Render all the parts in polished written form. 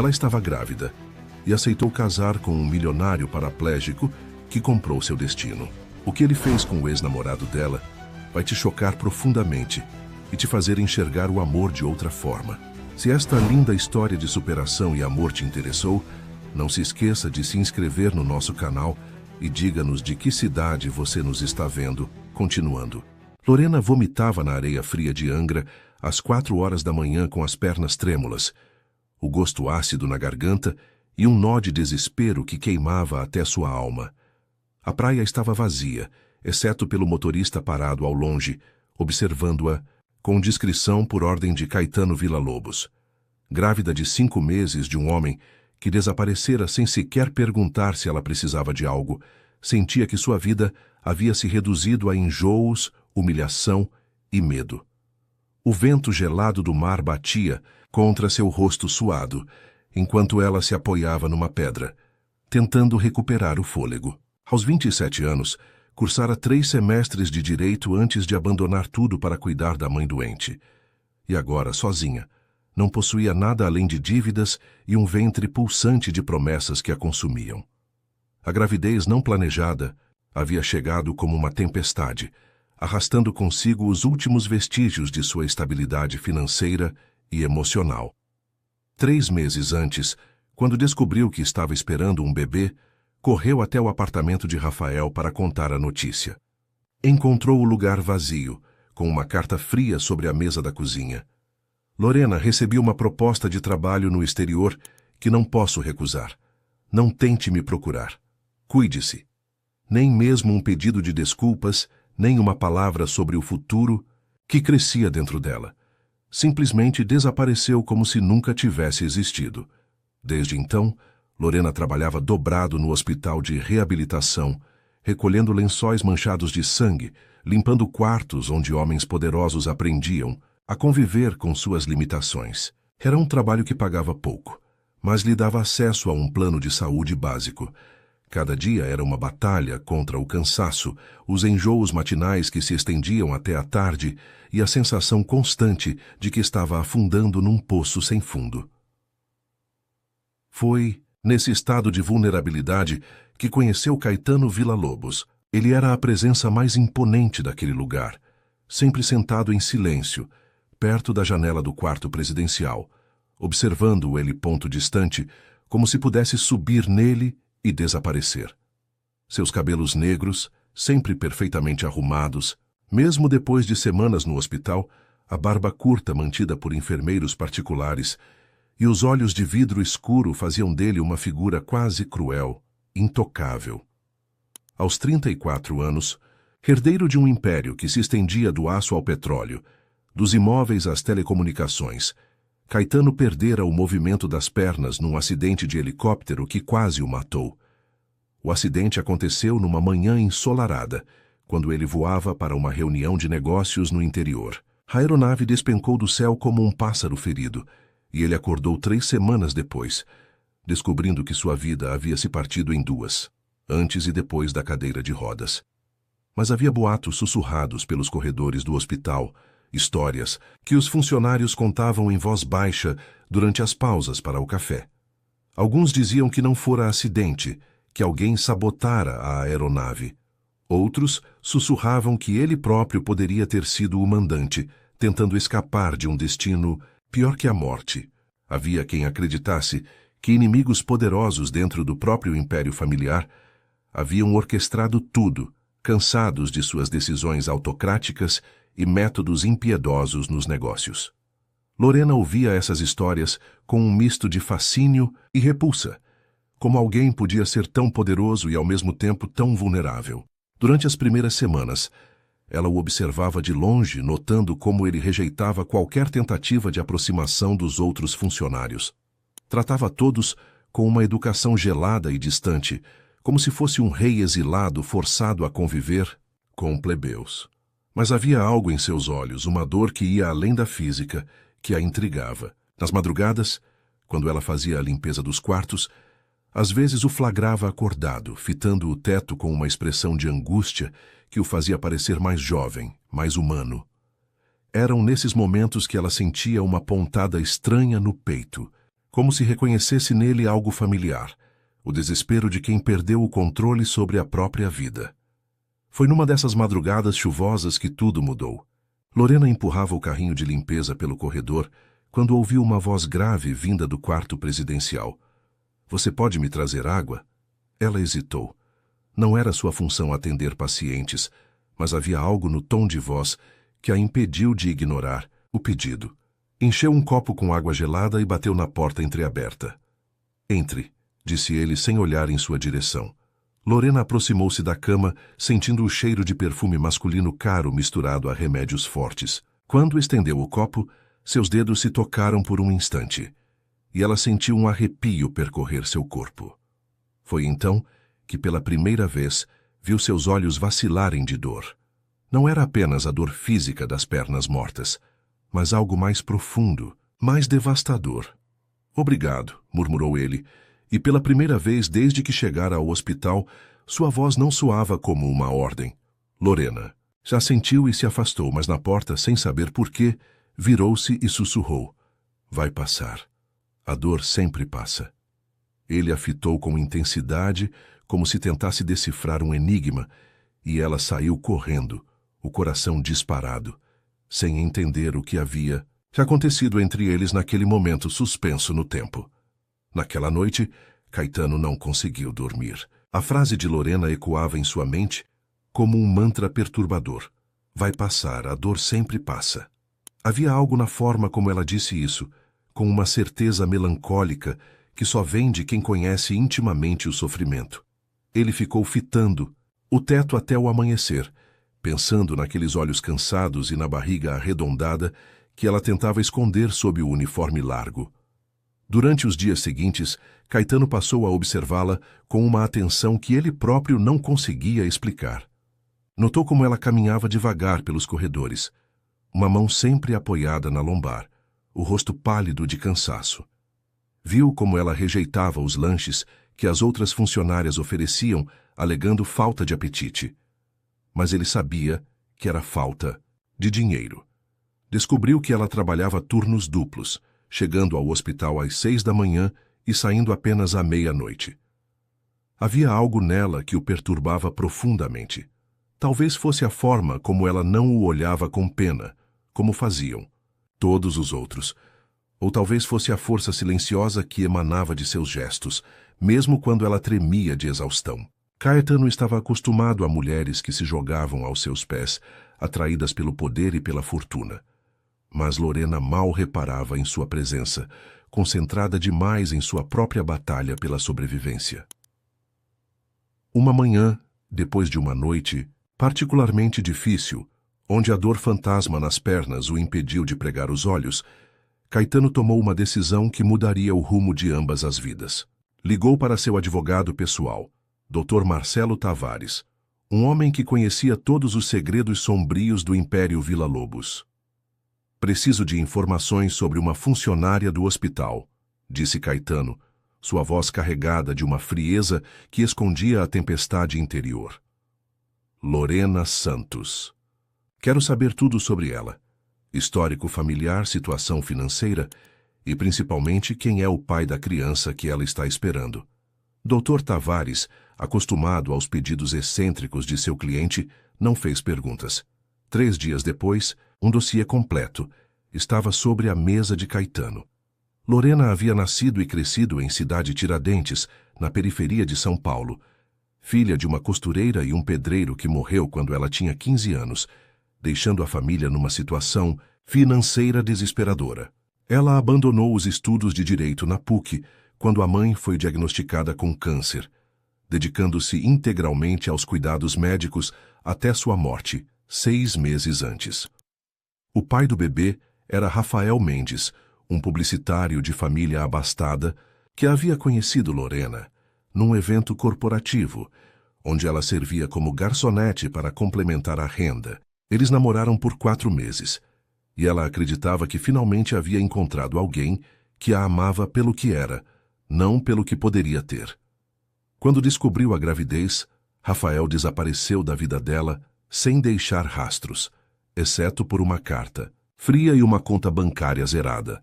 Ela estava grávida e aceitou casar com um milionário paraplégico que comprou seu destino. O que ele fez com o ex-namorado dela vai te chocar profundamente e te fazer enxergar o amor de outra forma. Se esta linda história de superação e amor te interessou, não se esqueça de se inscrever no nosso canal e diga-nos de que cidade você nos está vendo. Continuando. Lorena vomitava na areia fria de Angra às 4 horas da manhã com as pernas trêmulas, o gosto ácido na garganta e um nó de desespero que queimava até sua alma. A praia estava vazia, exceto pelo motorista parado ao longe, observando-a com discrição por ordem de Caetano Villa-Lobos. Grávida de 5 meses de um homem que desaparecera sem sequer perguntar se ela precisava de algo, sentia que sua vida havia se reduzido a enjoos, humilhação e medo. O vento gelado do mar batia contra seu rosto suado, enquanto ela se apoiava numa pedra, tentando recuperar o fôlego. Aos 27 anos, cursara 3 semestres de direito antes de abandonar tudo para cuidar da mãe doente. E agora, sozinha, não possuía nada além de dívidas e um ventre pulsante de promessas que a consumiam. A gravidez não planejada havia chegado como uma tempestade, arrastando consigo os últimos vestígios de sua estabilidade financeira e emocional. 3 meses antes, quando descobriu que estava esperando um bebê, correu até o apartamento de Rafael para contar a notícia. Encontrou o lugar vazio, com uma carta fria sobre a mesa da cozinha. Lorena, recebi uma proposta de trabalho no exterior que não posso recusar. Não tente me procurar. Cuide-se. Nem mesmo um pedido de desculpas, nem uma palavra sobre o futuro que crescia dentro dela. Simplesmente desapareceu como se nunca tivesse existido. Desde então, Lorena trabalhava dobrado no hospital de reabilitação, recolhendo lençóis manchados de sangue, limpando quartos onde homens poderosos aprendiam a conviver com suas limitações. Era um trabalho que pagava pouco, mas lhe dava acesso a um plano de saúde básico. Cada dia era uma batalha contra o cansaço, os enjoos matinais que se estendiam até a tarde e a sensação constante de que estava afundando num poço sem fundo. Foi nesse estado de vulnerabilidade que conheceu Caetano Villa-Lobos. Ele era a presença mais imponente daquele lugar, sempre sentado em silêncio, perto da janela do quarto presidencial, observando ele ponto distante, como se pudesse subir nele e desaparecer. Seus cabelos negros, sempre perfeitamente arrumados, mesmo depois de semanas no hospital, a barba curta mantida por enfermeiros particulares, e os olhos de vidro escuro faziam dele uma figura quase cruel, intocável. Aos 34 anos, herdeiro de um império que se estendia do aço ao petróleo, dos imóveis às telecomunicações, Caetano perdera o movimento das pernas num acidente de helicóptero que quase o matou. O acidente aconteceu numa manhã ensolarada, quando ele voava para uma reunião de negócios no interior. A aeronave despencou do céu como um pássaro ferido, e ele acordou 3 semanas depois, descobrindo que sua vida havia se partido em 2, antes e depois da cadeira de rodas. Mas havia boatos sussurrados pelos corredores do hospital, histórias que os funcionários contavam em voz baixa durante as pausas para o café. Alguns diziam que não fora acidente, que alguém sabotara a aeronave. Outros sussurravam que ele próprio poderia ter sido o mandante, tentando escapar de um destino pior que a morte. Havia quem acreditasse que inimigos poderosos dentro do próprio império familiar haviam orquestrado tudo, cansados de suas decisões autocráticas e métodos impiedosos nos negócios. Lorena ouvia essas histórias com um misto de fascínio e repulsa. Como alguém podia ser tão poderoso e ao mesmo tempo tão vulnerável? Durante as primeiras semanas, ela o observava de longe, notando como ele rejeitava qualquer tentativa de aproximação dos outros funcionários. Tratava todos com uma educação gelada e distante, como se fosse um rei exilado forçado a conviver com plebeus. Mas havia algo em seus olhos, uma dor que ia além da física, que a intrigava. Nas madrugadas, quando ela fazia a limpeza dos quartos, às vezes o flagrava acordado, fitando o teto com uma expressão de angústia que o fazia parecer mais jovem, mais humano. Eram nesses momentos que ela sentia uma pontada estranha no peito, como se reconhecesse nele algo familiar, o desespero de quem perdeu o controle sobre a própria vida. Foi numa dessas madrugadas chuvosas que tudo mudou. Lorena empurrava o carrinho de limpeza pelo corredor quando ouviu uma voz grave vinda do quarto presidencial. "Você pode me trazer água?" Ela hesitou. Não era sua função atender pacientes, mas havia algo no tom de voz que a impediu de ignorar o pedido. Encheu um copo com água gelada e bateu na porta entreaberta. "Entre", disse ele sem olhar em sua direção. Lorena aproximou-se da cama, sentindo o cheiro de perfume masculino caro misturado a remédios fortes. Quando estendeu o copo, seus dedos se tocaram por um instante, e ela sentiu um arrepio percorrer seu corpo. Foi então que, pela primeira vez, viu seus olhos vacilarem de dor. Não era apenas a dor física das pernas mortas, mas algo mais profundo, mais devastador. "Obrigado", murmurou ele, e pela primeira vez desde que chegara ao hospital, sua voz não soava como uma ordem. "Lorena." Já sentiu e se afastou, mas na porta, sem saber por quê, virou-se e sussurrou: "Vai passar. A dor sempre passa." Ele a fitou com intensidade, como se tentasse decifrar um enigma, e ela saiu correndo, o coração disparado, sem entender o que havia acontecido entre eles naquele momento suspenso no tempo. Naquela noite, Caetano não conseguiu dormir. A frase de Lorena ecoava em sua mente como um mantra perturbador. Vai passar, a dor sempre passa. Havia algo na forma como ela disse isso, com uma certeza melancólica que só vem de quem conhece intimamente o sofrimento. Ele ficou fitando o teto até o amanhecer, pensando naqueles olhos cansados e na barriga arredondada que ela tentava esconder sob o uniforme largo. Durante os dias seguintes, Caetano passou a observá-la com uma atenção que ele próprio não conseguia explicar. Notou como ela caminhava devagar pelos corredores, uma mão sempre apoiada na lombar, o rosto pálido de cansaço. Viu como ela rejeitava os lanches que as outras funcionárias ofereciam, alegando falta de apetite. Mas ele sabia que era falta de dinheiro. Descobriu que ela trabalhava turnos duplos, chegando ao hospital às 6 da manhã e saindo apenas à meia-noite. Havia algo nela que o perturbava profundamente. Talvez fosse a forma como ela não o olhava com pena, como faziam todos os outros. Ou talvez fosse a força silenciosa que emanava de seus gestos, mesmo quando ela tremia de exaustão. Caetano estava acostumado a mulheres que se jogavam aos seus pés, atraídas pelo poder e pela fortuna. Mas Lorena mal reparava em sua presença, concentrada demais em sua própria batalha pela sobrevivência. Uma manhã, depois de uma noite particularmente difícil, onde a dor fantasma nas pernas o impediu de pregar os olhos, Caetano tomou uma decisão que mudaria o rumo de ambas as vidas. Ligou para seu advogado pessoal, Dr. Marcelo Tavares, um homem que conhecia todos os segredos sombrios do Império Villa-Lobos. "Preciso de informações sobre uma funcionária do hospital", disse Caetano, sua voz carregada de uma frieza que escondia a tempestade interior. "Lorena Santos. Quero saber tudo sobre ela. Histórico familiar, situação financeira e, principalmente, quem é o pai da criança que ela está esperando." Dr. Tavares, acostumado aos pedidos excêntricos de seu cliente, não fez perguntas. 3 dias depois, um dossiê completo estava sobre a mesa de Caetano. Lorena havia nascido e crescido em Cidade Tiradentes, na periferia de São Paulo, filha de uma costureira e um pedreiro que morreu quando ela tinha 15 anos, deixando a família numa situação financeira desesperadora. Ela abandonou os estudos de direito na PUC quando a mãe foi diagnosticada com câncer, dedicando-se integralmente aos cuidados médicos até sua morte, 6 meses antes. O pai do bebê era Rafael Mendes, um publicitário de família abastada que havia conhecido Lorena num evento corporativo, onde ela servia como garçonete para complementar a renda. Eles namoraram por 4 meses, e ela acreditava que finalmente havia encontrado alguém que a amava pelo que era, não pelo que poderia ter. Quando descobriu a gravidez, Rafael desapareceu da vida dela sem deixar rastros, exceto por uma carta, fria e uma conta bancária zerada.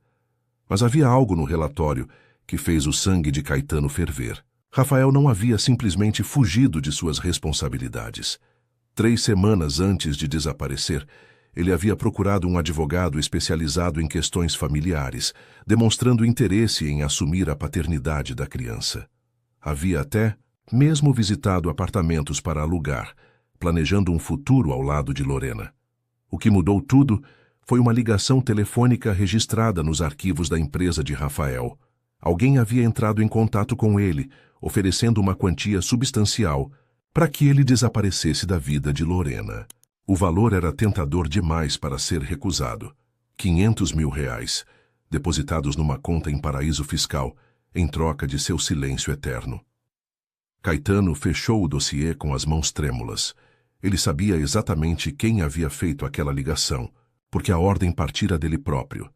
Mas havia algo no relatório que fez o sangue de Caetano ferver. Rafael não havia simplesmente fugido de suas responsabilidades. 3 semanas antes de desaparecer, ele havia procurado um advogado especializado em questões familiares, demonstrando interesse em assumir a paternidade da criança. Havia até mesmo visitado apartamentos para alugar, planejando um futuro ao lado de Lorena. O que mudou tudo foi uma ligação telefônica registrada nos arquivos da empresa de Rafael. Alguém havia entrado em contato com ele, oferecendo uma quantia substancial para que ele desaparecesse da vida de Lorena. O valor era tentador demais para ser recusado. 500 mil reais, depositados numa conta em paraíso fiscal, em troca de seu silêncio eterno. Caetano fechou o dossiê com as mãos trêmulas. Ele sabia exatamente quem havia feito aquela ligação, porque a ordem partira dele próprio.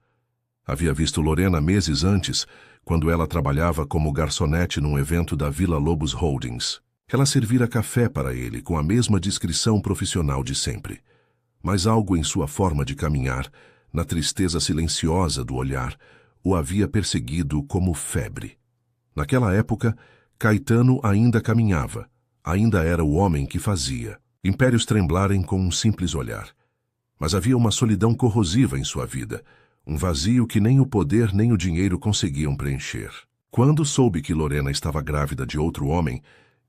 Havia visto Lorena meses antes, quando ela trabalhava como garçonete num evento da Villa Lobos Holdings. Ela servira café para ele com a mesma discrição profissional de sempre. Mas algo em sua forma de caminhar, na tristeza silenciosa do olhar, o havia perseguido como febre. Naquela época, Caetano ainda caminhava, ainda era o homem que fazia impérios tremblarem com um simples olhar. Mas havia uma solidão corrosiva em sua vida, um vazio que nem o poder nem o dinheiro conseguiam preencher. Quando soube que Lorena estava grávida de outro homem,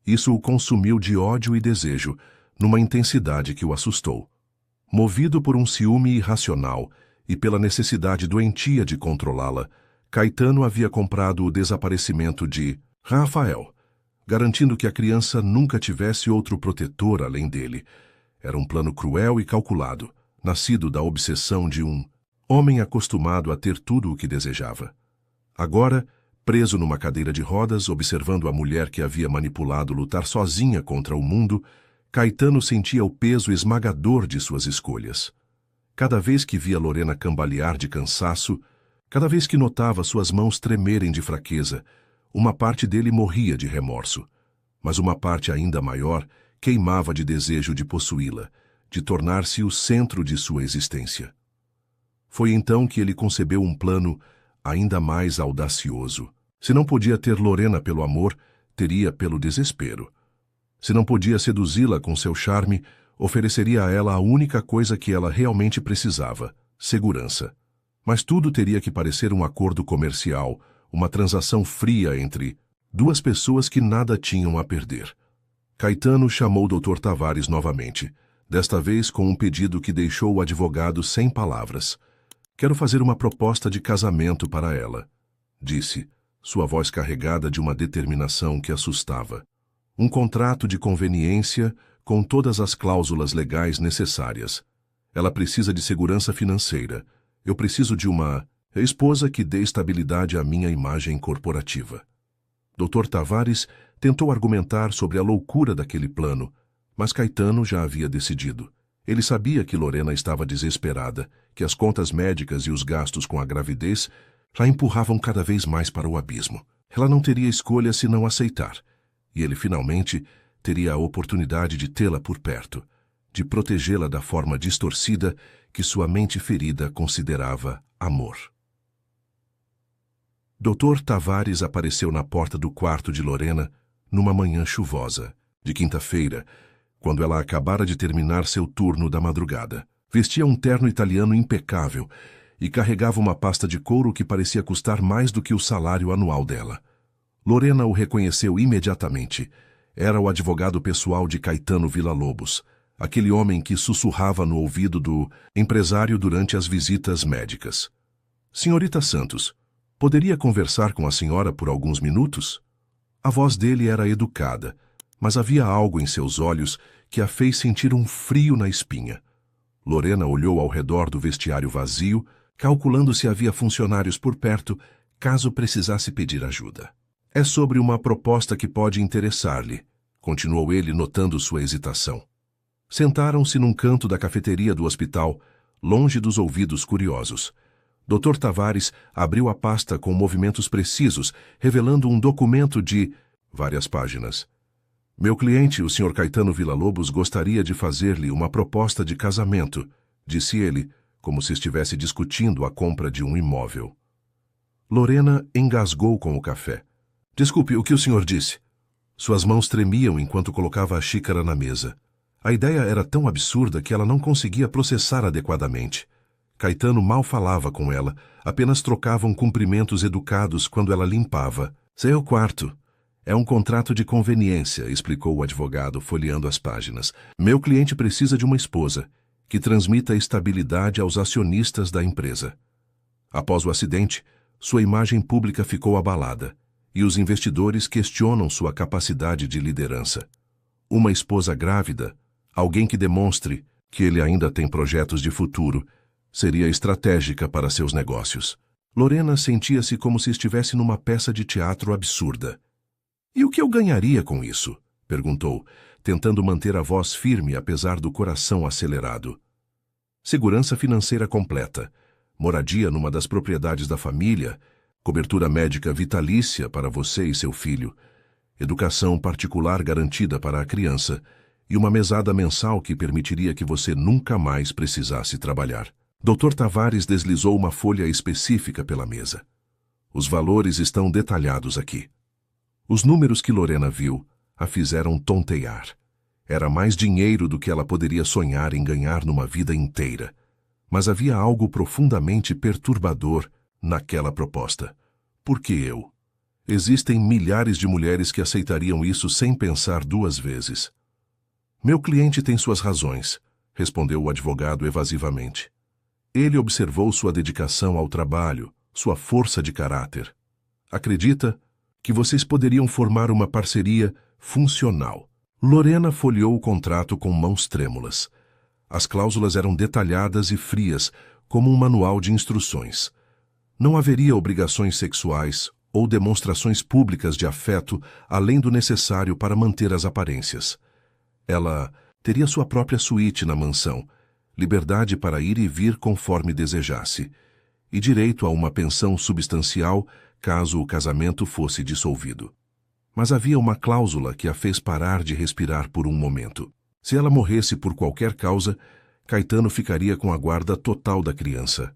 isso o consumiu de ódio e desejo, numa intensidade que o assustou. Movido por um ciúme irracional e pela necessidade doentia de controlá-la, Caetano havia comprado o desaparecimento de Rafael, garantindo que a criança nunca tivesse outro protetor além dele. Era um plano cruel e calculado, nascido da obsessão de um homem acostumado a ter tudo o que desejava. Agora, preso numa cadeira de rodas, observando a mulher que havia manipulado lutar sozinha contra o mundo, Caetano sentia o peso esmagador de suas escolhas. Cada vez que via Lorena cambalear de cansaço, cada vez que notava suas mãos tremerem de fraqueza, uma parte dele morria de remorso, mas uma parte ainda maior queimava de desejo de possuí-la, de tornar-se o centro de sua existência. Foi então que ele concebeu um plano ainda mais audacioso. Se não podia ter Lorena pelo amor, teria pelo desespero. Se não podia seduzi-la com seu charme, ofereceria a ela a única coisa que ela realmente precisava: segurança. Mas tudo teria que parecer um acordo comercial, uma transação fria entre duas pessoas que nada tinham a perder. Caetano chamou o Dr. Tavares novamente, desta vez com um pedido que deixou o advogado sem palavras. Quero fazer uma proposta de casamento para ela, disse, sua voz carregada de uma determinação que assustava. Um contrato de conveniência com todas as cláusulas legais necessárias. Ela precisa de segurança financeira. Eu preciso de uma esposa que dê estabilidade à minha imagem corporativa. Dr. Tavares tentou argumentar sobre a loucura daquele plano, mas Caetano já havia decidido. Ele sabia que Lorena estava desesperada, que as contas médicas e os gastos com a gravidez a empurravam cada vez mais para o abismo. Ela não teria escolha se não aceitar, e ele finalmente teria a oportunidade de tê-la por perto, de protegê-la da forma distorcida que sua mente ferida considerava amor. Dr. Tavares apareceu na porta do quarto de Lorena numa manhã chuvosa, de quinta-feira, quando ela acabara de terminar seu turno da madrugada. Vestia um terno italiano impecável e carregava uma pasta de couro que parecia custar mais do que o salário anual dela. Lorena o reconheceu imediatamente. Era o advogado pessoal de Caetano Villa-Lobos, aquele homem que sussurrava no ouvido do empresário durante as visitas médicas. Senhorita Santos, poderia conversar com a senhora por alguns minutos? A voz dele era educada, mas havia algo em seus olhos que a fez sentir um frio na espinha. Lorena olhou ao redor do vestiário vazio, calculando se havia funcionários por perto, caso precisasse pedir ajuda. É sobre uma proposta que pode interessar-lhe, continuou ele, notando sua hesitação. Sentaram-se num canto da cafeteria do hospital, longe dos ouvidos curiosos. Dr. Tavares abriu a pasta com movimentos precisos, revelando um documento de várias páginas. Meu cliente, o Sr. Caetano Villa-Lobos, gostaria de fazer-lhe uma proposta de casamento, disse ele, como se estivesse discutindo a compra de um imóvel. Lorena engasgou com o café. Desculpe, o que o senhor disse? Suas mãos tremiam enquanto colocava a xícara na mesa. A ideia era tão absurda que ela não conseguia processar adequadamente. Caetano mal falava com ela, apenas trocavam cumprimentos educados quando ela limpava. Seu quarto. É um contrato de conveniência, explicou o advogado, folheando as páginas. Meu cliente precisa de uma esposa que transmita estabilidade aos acionistas da empresa. Após o acidente, sua imagem pública ficou abalada e os investidores questionam sua capacidade de liderança. Uma esposa grávida, alguém que demonstre que ele ainda tem projetos de futuro, seria estratégica para seus negócios. Lorena sentia-se como se estivesse numa peça de teatro absurda. E o que eu ganharia com isso? Perguntou, tentando manter a voz firme apesar do coração acelerado. Segurança financeira completa, moradia numa das propriedades da família, cobertura médica vitalícia para você e seu filho, educação particular garantida para a criança e uma mesada mensal que permitiria que você nunca mais precisasse trabalhar. Dr. Tavares deslizou uma folha específica pela mesa. Os valores estão detalhados aqui. Os números que Lorena viu a fizeram tontear. Era mais dinheiro do que ela poderia sonhar em ganhar numa vida inteira. Mas havia algo profundamente perturbador naquela proposta. Por que eu? Existem milhares de mulheres que aceitariam isso sem pensar duas vezes. Meu cliente tem suas razões, respondeu o advogado evasivamente. Ele observou sua dedicação ao trabalho, sua força de caráter. Acredita que vocês poderiam formar uma parceria funcional. Lorena folheou o contrato com mãos trêmulas. As cláusulas eram detalhadas e frias, como um manual de instruções. Não haveria obrigações sexuais ou demonstrações públicas de afeto além do necessário para manter as aparências. Ela teria sua própria suíte na mansão, liberdade para ir e vir conforme desejasse, e direito a uma pensão substancial caso o casamento fosse dissolvido. Mas havia uma cláusula que a fez parar de respirar por um momento. Se ela morresse por qualquer causa, Caetano ficaria com a guarda total da criança.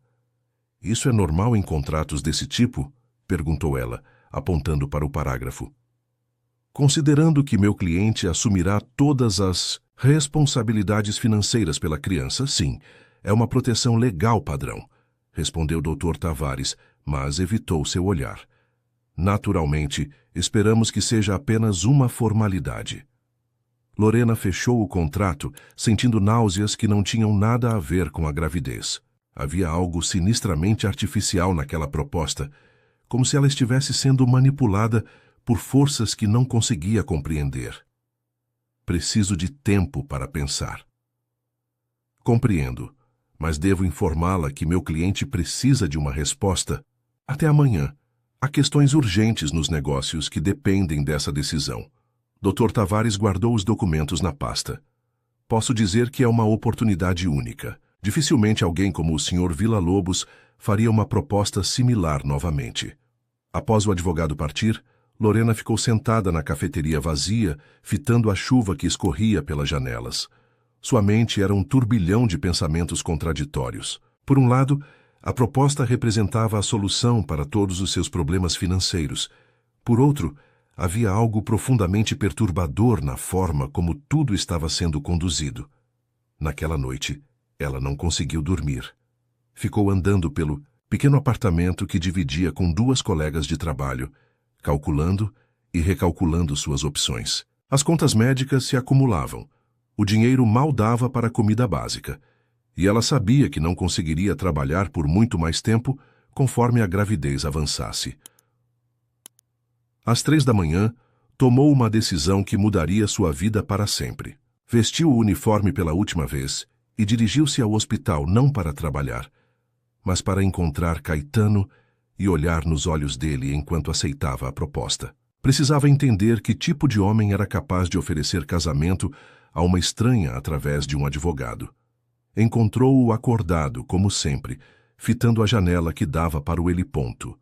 Isso é normal em contratos desse tipo? Perguntou ela, apontando para o parágrafo. Considerando que meu cliente assumirá todas as responsabilidades financeiras pela criança, sim, é uma proteção legal padrão, respondeu Dr. Tavares, mas evitou seu olhar. Naturalmente, esperamos que seja apenas uma formalidade. Lorena fechou o contrato, sentindo náuseas que não tinham nada a ver com a gravidez. Havia algo sinistramente artificial naquela proposta, como se ela estivesse sendo manipulada por forças que não conseguia compreender. Preciso de tempo para pensar. Compreendo, mas devo informá-la que meu cliente precisa de uma resposta até amanhã. Há questões urgentes nos negócios que dependem dessa decisão. Dr. Tavares guardou os documentos na pasta. Posso dizer que é uma oportunidade única. Dificilmente alguém como o Sr. Villa-Lobos faria uma proposta similar novamente. Após o advogado partir, Lorena ficou sentada na cafeteria vazia, fitando a chuva que escorria pelas janelas. Sua mente era um turbilhão de pensamentos contraditórios. Por um lado, a proposta representava a solução para todos os seus problemas financeiros. Por outro, havia algo profundamente perturbador na forma como tudo estava sendo conduzido. Naquela noite, ela não conseguiu dormir. Ficou andando pelo pequeno apartamento que dividia com duas colegas de trabalho, calculando e recalculando suas opções. As contas médicas se acumulavam. O dinheiro mal dava para a comida básica. E ela sabia que não conseguiria trabalhar por muito mais tempo conforme a gravidez avançasse. Às 3 da manhã, tomou uma decisão que mudaria sua vida para sempre. Vestiu o uniforme pela última vez e dirigiu-se ao hospital não para trabalhar, mas para encontrar Caetano e olhar nos olhos dele enquanto aceitava a proposta. Precisava entender que tipo de homem era capaz de oferecer casamento a uma estranha através de um advogado. Encontrou-o acordado, como sempre, fitando a janela que dava para o heliponto.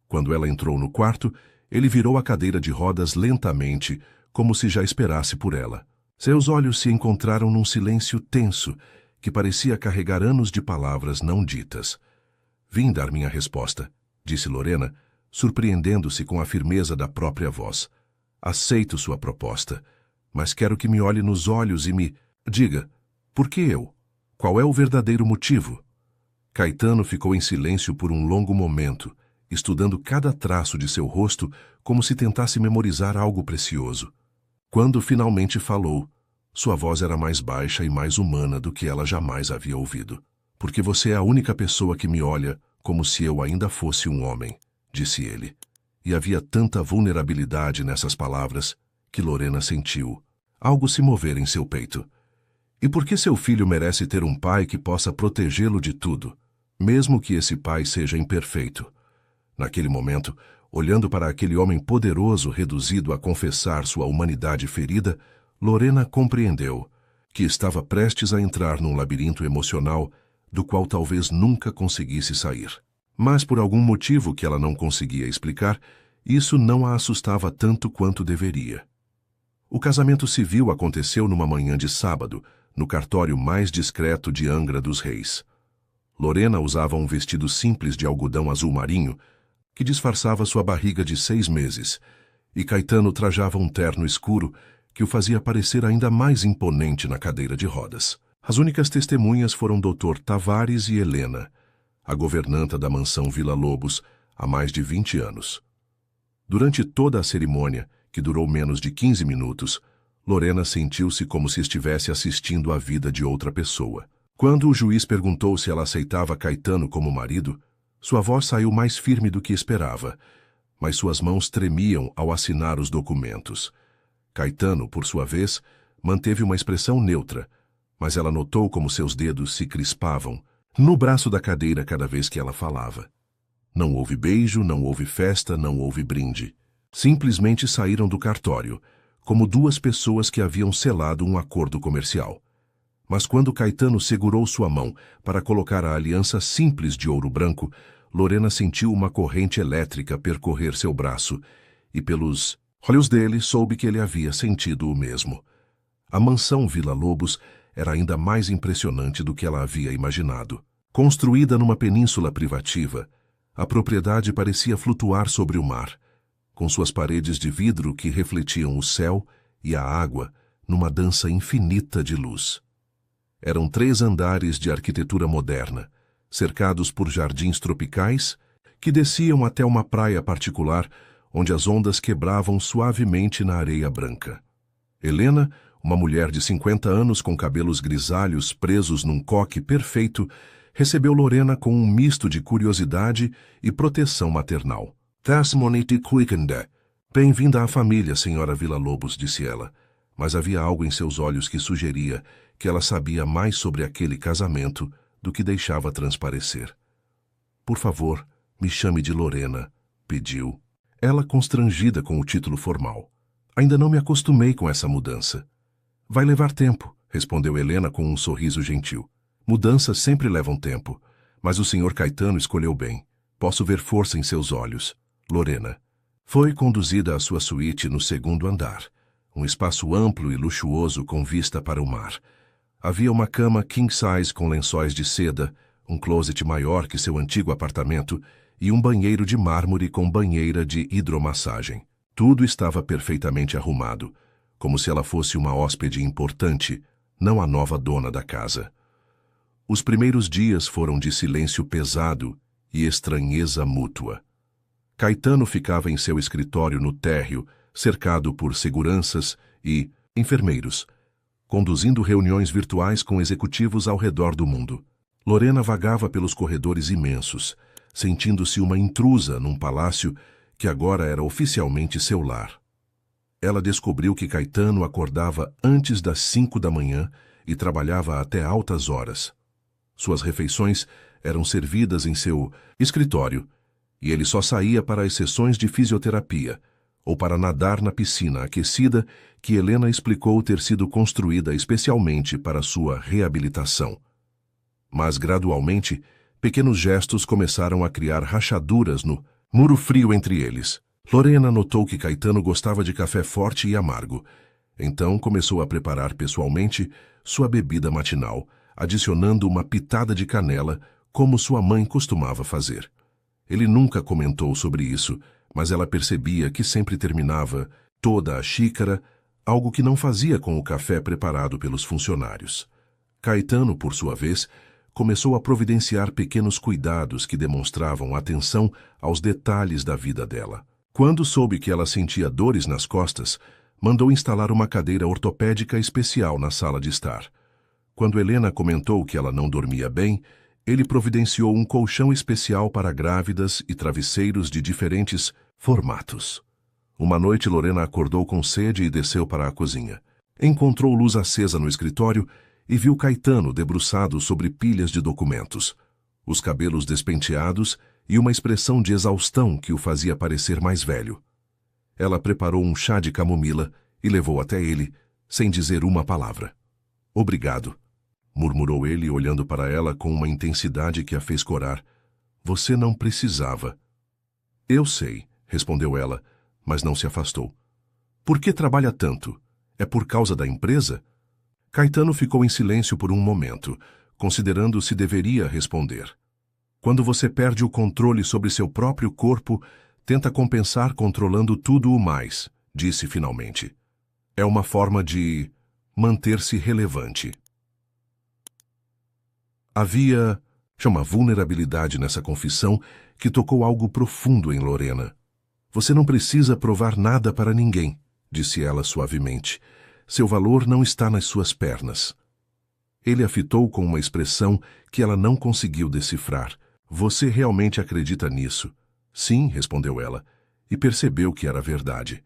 Quando ela entrou no quarto, ele virou a cadeira de rodas lentamente, como se já esperasse por ela. Seus olhos se encontraram num silêncio tenso, que parecia carregar anos de palavras não ditas. Vim dar minha resposta, disse Lorena, surpreendendo-se com a firmeza da própria voz. Aceito sua proposta, mas quero que me olhe nos olhos e me diga, por que eu? Qual é o verdadeiro motivo? Caetano ficou em silêncio por um longo momento, estudando cada traço de seu rosto como se tentasse memorizar algo precioso. Quando finalmente falou, sua voz era mais baixa e mais humana do que ela jamais havia ouvido. Porque você é a única pessoa que me olha como se eu ainda fosse um homem, disse ele. E havia tanta vulnerabilidade nessas palavras que Lorena sentiu algo se mover em seu peito. E por que seu filho merece ter um pai que possa protegê-lo de tudo, mesmo que esse pai seja imperfeito? Naquele momento, olhando para aquele homem poderoso reduzido a confessar sua humanidade ferida, Lorena compreendeu que estava prestes a entrar num labirinto emocional do qual talvez nunca conseguisse sair. Mas por algum motivo que ela não conseguia explicar, isso não a assustava tanto quanto deveria. O casamento civil aconteceu numa manhã de sábado, no cartório mais discreto de Angra dos Reis. Lorena usava um vestido simples de algodão azul marinho, que disfarçava sua barriga de 6 meses, e Caetano trajava um terno escuro que o fazia parecer ainda mais imponente na cadeira de rodas. As únicas testemunhas foram Dr. Tavares e Helena, a governanta da mansão Vila Lobos, há mais de 20 anos. Durante toda a cerimônia, que durou menos de 15 minutos, Lorena sentiu-se como se estivesse assistindo à vida de outra pessoa. Quando o juiz perguntou se ela aceitava Caetano como marido, sua voz saiu mais firme do que esperava, mas suas mãos tremiam ao assinar os documentos. Caetano, por sua vez, manteve uma expressão neutra, mas ela notou como seus dedos se crispavam no braço da cadeira cada vez que ela falava. Não houve beijo, não houve festa, não houve brinde. Simplesmente saíram do cartório, como duas pessoas que haviam selado um acordo comercial. Mas quando Caetano segurou sua mão para colocar a aliança simples de ouro branco, Lorena sentiu uma corrente elétrica percorrer seu braço, e pelos olhos dele soube que ele havia sentido o mesmo. A mansão Vila Lobos era ainda mais impressionante do que ela havia imaginado. Construída numa península privativa, a propriedade parecia flutuar sobre o mar, com suas paredes de vidro que refletiam o céu e a água numa dança infinita de luz. Eram 3 andares de arquitetura moderna, cercados por jardins tropicais que desciam até uma praia particular onde as ondas quebravam suavemente na areia branca. Helena, uma mulher de 50 anos com cabelos grisalhos presos num coque perfeito, recebeu Lorena com um misto de curiosidade e proteção maternal. "Tasmonite Quickende. Bem-vinda à família, senhora Vila Lobos", disse ela, mas havia algo em seus olhos que sugeria que ela sabia mais sobre aquele casamento do que deixava transparecer. "Por favor, me chame de Lorena", pediu, ela constrangida com o título formal. "Ainda não me acostumei com essa mudança." "Vai levar tempo", respondeu Helena com um sorriso gentil. "Mudanças sempre levam tempo, mas o senhor Caetano escolheu bem. Posso ver força em seus olhos." Lorena foi conduzida à sua suíte no 2º andar, um espaço amplo e luxuoso com vista para o mar. Havia uma cama king size com lençóis de seda, um closet maior que seu antigo apartamento e um banheiro de mármore com banheira de hidromassagem. Tudo estava perfeitamente arrumado, como se ela fosse uma hóspede importante, não a nova dona da casa. Os primeiros dias foram de silêncio pesado e estranheza mútua. Caetano ficava em seu escritório no térreo, cercado por seguranças e enfermeiros, conduzindo reuniões virtuais com executivos ao redor do mundo. Lorena vagava pelos corredores imensos, sentindo-se uma intrusa num palácio que agora era oficialmente seu lar. Ela descobriu que Caetano acordava antes das 5 da manhã e trabalhava até altas horas. Suas refeições eram servidas em seu escritório, e ele só saía para as sessões de fisioterapia ou para nadar na piscina aquecida que Helena explicou ter sido construída especialmente para sua reabilitação. Mas, gradualmente, pequenos gestos começaram a criar rachaduras no muro frio entre eles. Lorena notou que Caetano gostava de café forte e amargo, então começou a preparar pessoalmente sua bebida matinal, adicionando uma pitada de canela, como sua mãe costumava fazer. Ele nunca comentou sobre isso, mas ela percebia que sempre terminava toda a xícara, algo que não fazia com o café preparado pelos funcionários. Caetano, por sua vez, começou a providenciar pequenos cuidados que demonstravam atenção aos detalhes da vida dela. Quando soube que ela sentia dores nas costas, mandou instalar uma cadeira ortopédica especial na sala de estar. Quando Helena comentou que ela não dormia bem, ele providenciou um colchão especial para grávidas e travesseiros de diferentes formatos. Uma noite, Lorena acordou com sede e desceu para a cozinha. Encontrou luz acesa no escritório e viu Caetano debruçado sobre pilhas de documentos, os cabelos despenteados e uma expressão de exaustão que o fazia parecer mais velho. Ela preparou um chá de camomila e levou até ele, sem dizer uma palavra. "Obrigado", murmurou ele, olhando para ela com uma intensidade que a fez corar. "Você não precisava." "Eu sei", respondeu ela, mas não se afastou. "Por que trabalha tanto? É por causa da empresa?" Caetano ficou em silêncio por um momento, considerando se deveria responder. "Quando você perde o controle sobre seu próprio corpo, tenta compensar controlando tudo o mais", disse finalmente. "É uma forma de manter-se relevante." Havia uma vulnerabilidade nessa confissão que tocou algo profundo em Lorena. "Você não precisa provar nada para ninguém", disse ela suavemente. "Seu valor não está nas suas pernas." Ele a fitou com uma expressão que ela não conseguiu decifrar. "Você realmente acredita nisso?" "Sim", respondeu ela, e percebeu que era verdade.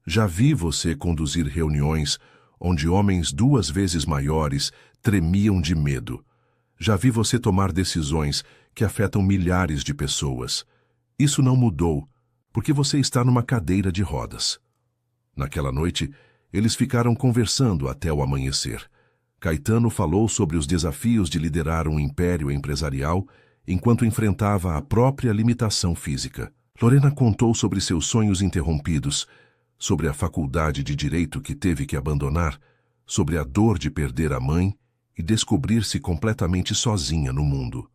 "Já vi você conduzir reuniões onde homens 2 vezes maiores tremiam de medo. Já vi você tomar decisões que afetam milhares de pessoas. Isso não mudou, porque você está numa cadeira de rodas." Naquela noite, eles ficaram conversando até o amanhecer. Caetano falou sobre os desafios de liderar um império empresarial enquanto enfrentava a própria limitação física. Lorena contou sobre seus sonhos interrompidos, sobre a faculdade de direito que teve que abandonar, sobre a dor de perder a mãe e descobrir-se completamente sozinha no mundo.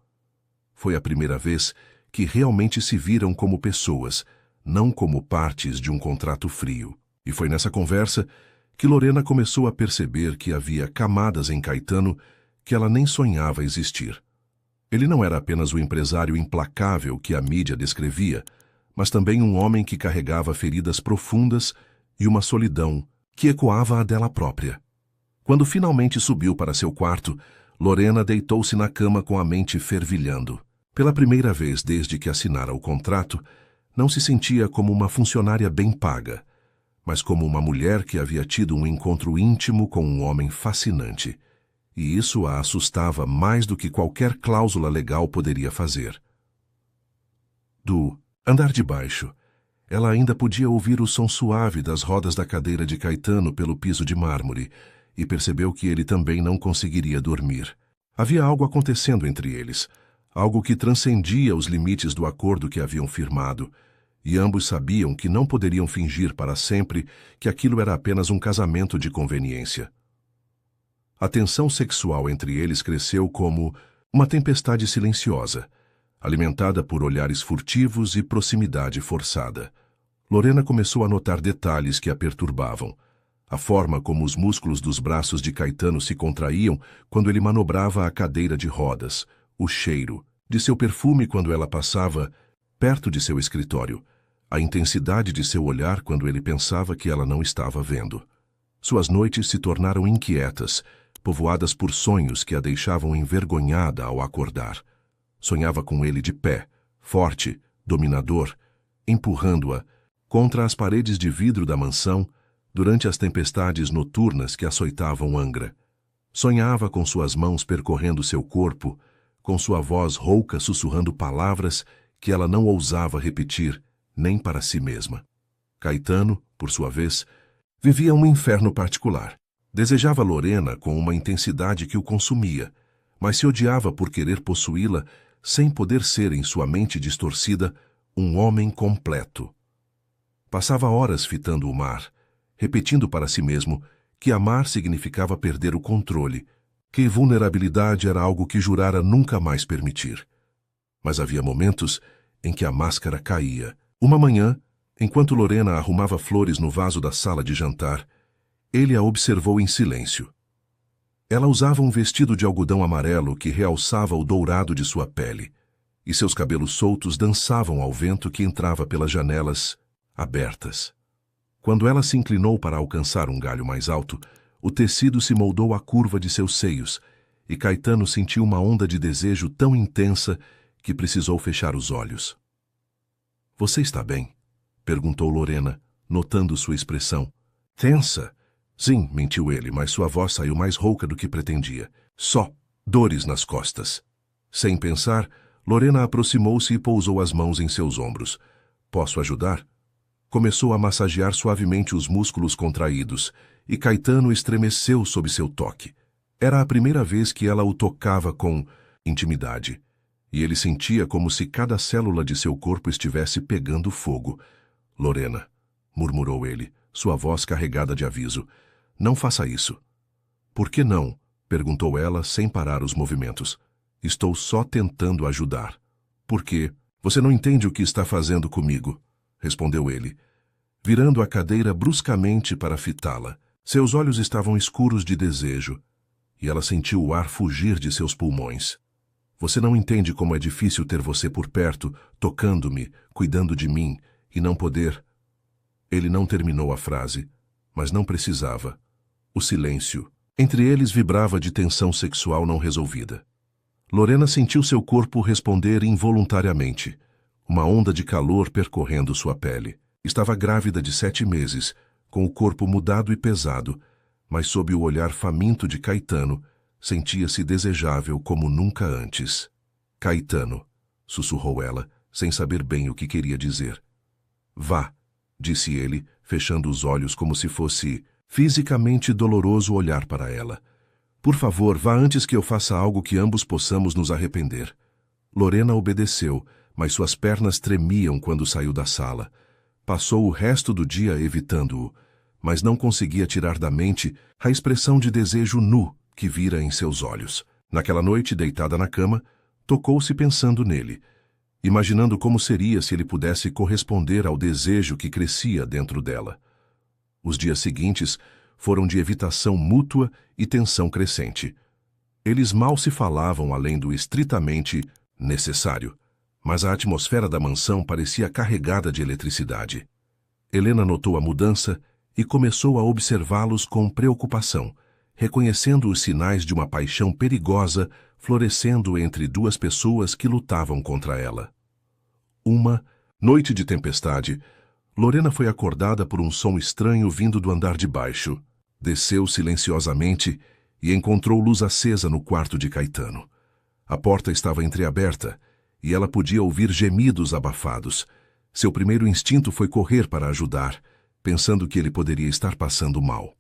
Foi a primeira vez que realmente se viram como pessoas, não como partes de um contrato frio. E foi nessa conversa que Lorena começou a perceber que havia camadas em Caetano que ela nem sonhava existir. Ele não era apenas o empresário implacável que a mídia descrevia, mas também um homem que carregava feridas profundas e uma solidão que ecoava a dela própria. Quando finalmente subiu para seu quarto, Lorena deitou-se na cama com a mente fervilhando. Pela primeira vez desde que assinara o contrato, não se sentia como uma funcionária bem paga, mas como uma mulher que havia tido um encontro íntimo com um homem fascinante. E isso a assustava mais do que qualquer cláusula legal poderia fazer. Do andar de baixo, ela ainda podia ouvir o som suave das rodas da cadeira de Caetano pelo piso de mármore, e percebeu que ele também não conseguiria dormir. Havia algo acontecendo entre eles, algo que transcendia os limites do acordo que haviam firmado, e ambos sabiam que não poderiam fingir para sempre que aquilo era apenas um casamento de conveniência. A tensão sexual entre eles cresceu como uma tempestade silenciosa, alimentada por olhares furtivos e proximidade forçada. Lorena começou a notar detalhes que a perturbavam. A forma como os músculos dos braços de Caetano se contraíam quando ele manobrava a cadeira de rodas, o cheiro de seu perfume quando ela passava perto de seu escritório, a intensidade de seu olhar quando ele pensava que ela não estava vendo. Suas noites se tornaram inquietas, povoadas por sonhos que a deixavam envergonhada ao acordar. Sonhava com ele de pé, forte, dominador, empurrando-a contra as paredes de vidro da mansão durante as tempestades noturnas que açoitavam Angra. Sonhava com suas mãos percorrendo seu corpo, com sua voz rouca sussurrando palavras que ela não ousava repetir, nem para si mesma. Caetano, por sua vez, vivia um inferno particular. Desejava Lorena com uma intensidade que o consumia, mas se odiava por querer possuí-la sem poder ser, em sua mente distorcida, um homem completo. Passava horas fitando o mar, repetindo para si mesmo que amar significava perder o controle, que vulnerabilidade era algo que jurara nunca mais permitir. Mas havia momentos em que a máscara caía. Uma manhã, enquanto Lorena arrumava flores no vaso da sala de jantar, ele a observou em silêncio. Ela usava um vestido de algodão amarelo que realçava o dourado de sua pele, e seus cabelos soltos dançavam ao vento que entrava pelas janelas abertas. Quando ela se inclinou para alcançar um galho mais alto, o tecido se moldou à curva de seus seios, e Caetano sentiu uma onda de desejo tão intensa que precisou fechar os olhos. — Você está bem? Perguntou Lorena, notando sua expressão. — Tensa? Sim, mentiu ele, mas sua voz saiu mais rouca do que pretendia. Só dores nas costas. Sem pensar, Lorena aproximou-se e pousou as mãos em seus ombros. — Posso ajudar? Começou a massagear suavemente os músculos contraídos, e Caetano estremeceu sob seu toque. Era a primeira vez que ela o tocava com intimidade, e ele sentia como se cada célula de seu corpo estivesse pegando fogo. — Lorena, murmurou ele, sua voz carregada de aviso, não faça isso. — Por que não? Perguntou ela, sem parar os movimentos. — Estou só tentando ajudar. — Por quê? Você não entende o que está fazendo comigo, respondeu ele, virando a cadeira bruscamente para fitá-la. Seus olhos estavam escuros de desejo, e ela sentiu o ar fugir de seus pulmões. Você não entende como é difícil ter você por perto, tocando-me, cuidando de mim, e não poder... Ele não terminou a frase, mas não precisava. O silêncio entre eles vibrava de tensão sexual não resolvida. Lorena sentiu seu corpo responder involuntariamente, uma onda de calor percorrendo sua pele. Estava grávida de 7 meses, com o corpo mudado e pesado, mas sob o olhar faminto de Caetano, sentia-se desejável como nunca antes. — Caetano, sussurrou ela, sem saber bem o que queria dizer. — Vá, disse ele, fechando os olhos como se fosse fisicamente doloroso olhar para ela. Por favor, vá antes que eu faça algo que ambos possamos nos arrepender. Lorena obedeceu, mas suas pernas tremiam quando saiu da sala. Passou o resto do dia evitando-o, mas não conseguia tirar da mente a expressão de desejo nu que vira em seus olhos. Naquela noite, deitada na cama, tocou-se pensando nele, imaginando como seria se ele pudesse corresponder ao desejo que crescia dentro dela. Os dias seguintes foram de evitação mútua e tensão crescente. Eles mal se falavam além do estritamente necessário, mas a atmosfera da mansão parecia carregada de eletricidade. Helena notou a mudança e começou a observá-los com preocupação, reconhecendo os sinais de uma paixão perigosa florescendo entre duas pessoas que lutavam contra ela. Uma noite de tempestade, Lorena foi acordada por um som estranho vindo do andar de baixo. Desceu silenciosamente e encontrou luz acesa no quarto de Caetano. A porta estava entreaberta e ela podia ouvir gemidos abafados. Seu primeiro instinto foi correr para ajudar, pensando que ele poderia estar passando mal.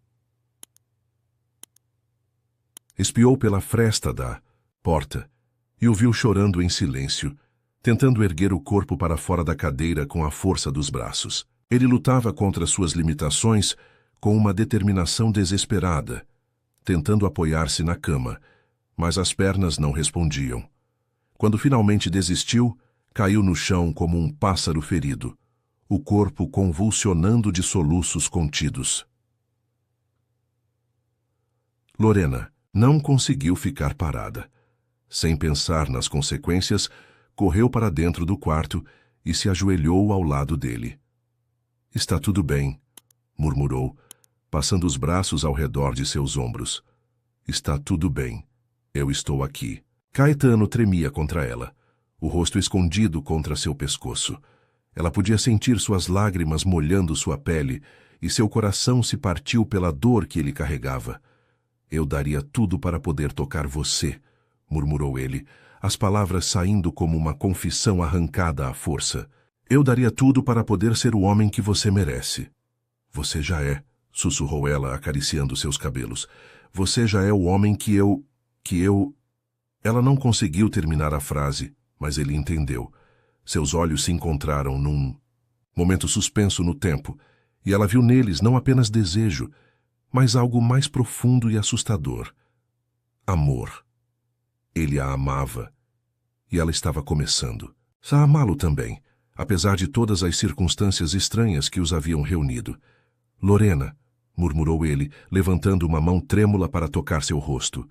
Espiou pela fresta da porta e o viu chorando em silêncio, tentando erguer o corpo para fora da cadeira com a força dos braços. Ele lutava contra suas limitações com uma determinação desesperada, tentando apoiar-se na cama, mas as pernas não respondiam. Quando finalmente desistiu, caiu no chão como um pássaro ferido, o corpo convulsionando de soluços contidos. Lorena não conseguiu ficar parada. Sem pensar nas consequências, correu para dentro do quarto e se ajoelhou ao lado dele. — Está tudo bem, murmurou, passando os braços ao redor de seus ombros. — Está tudo bem. Eu estou aqui. Caetano tremia contra ela, o rosto escondido contra seu pescoço. Ela podia sentir suas lágrimas molhando sua pele e seu coração se partiu pela dor que ele carregava. — Eu daria tudo para poder tocar você, murmurou ele, as palavras saindo como uma confissão arrancada à força. — Eu daria tudo para poder ser o homem que você merece. — Você já é, sussurrou ela, acariciando seus cabelos. — Você já é o homem que eu... Ela não conseguiu terminar a frase, mas ele entendeu. Seus olhos se encontraram num momento suspenso no tempo, e ela viu neles não apenas desejo, mas algo mais profundo e assustador. Amor. Ele a amava, e ela estava começando. a amá-lo também, apesar de todas as circunstâncias estranhas que os haviam reunido. Lorena, murmurou ele, levantando uma mão trêmula para tocar seu rosto.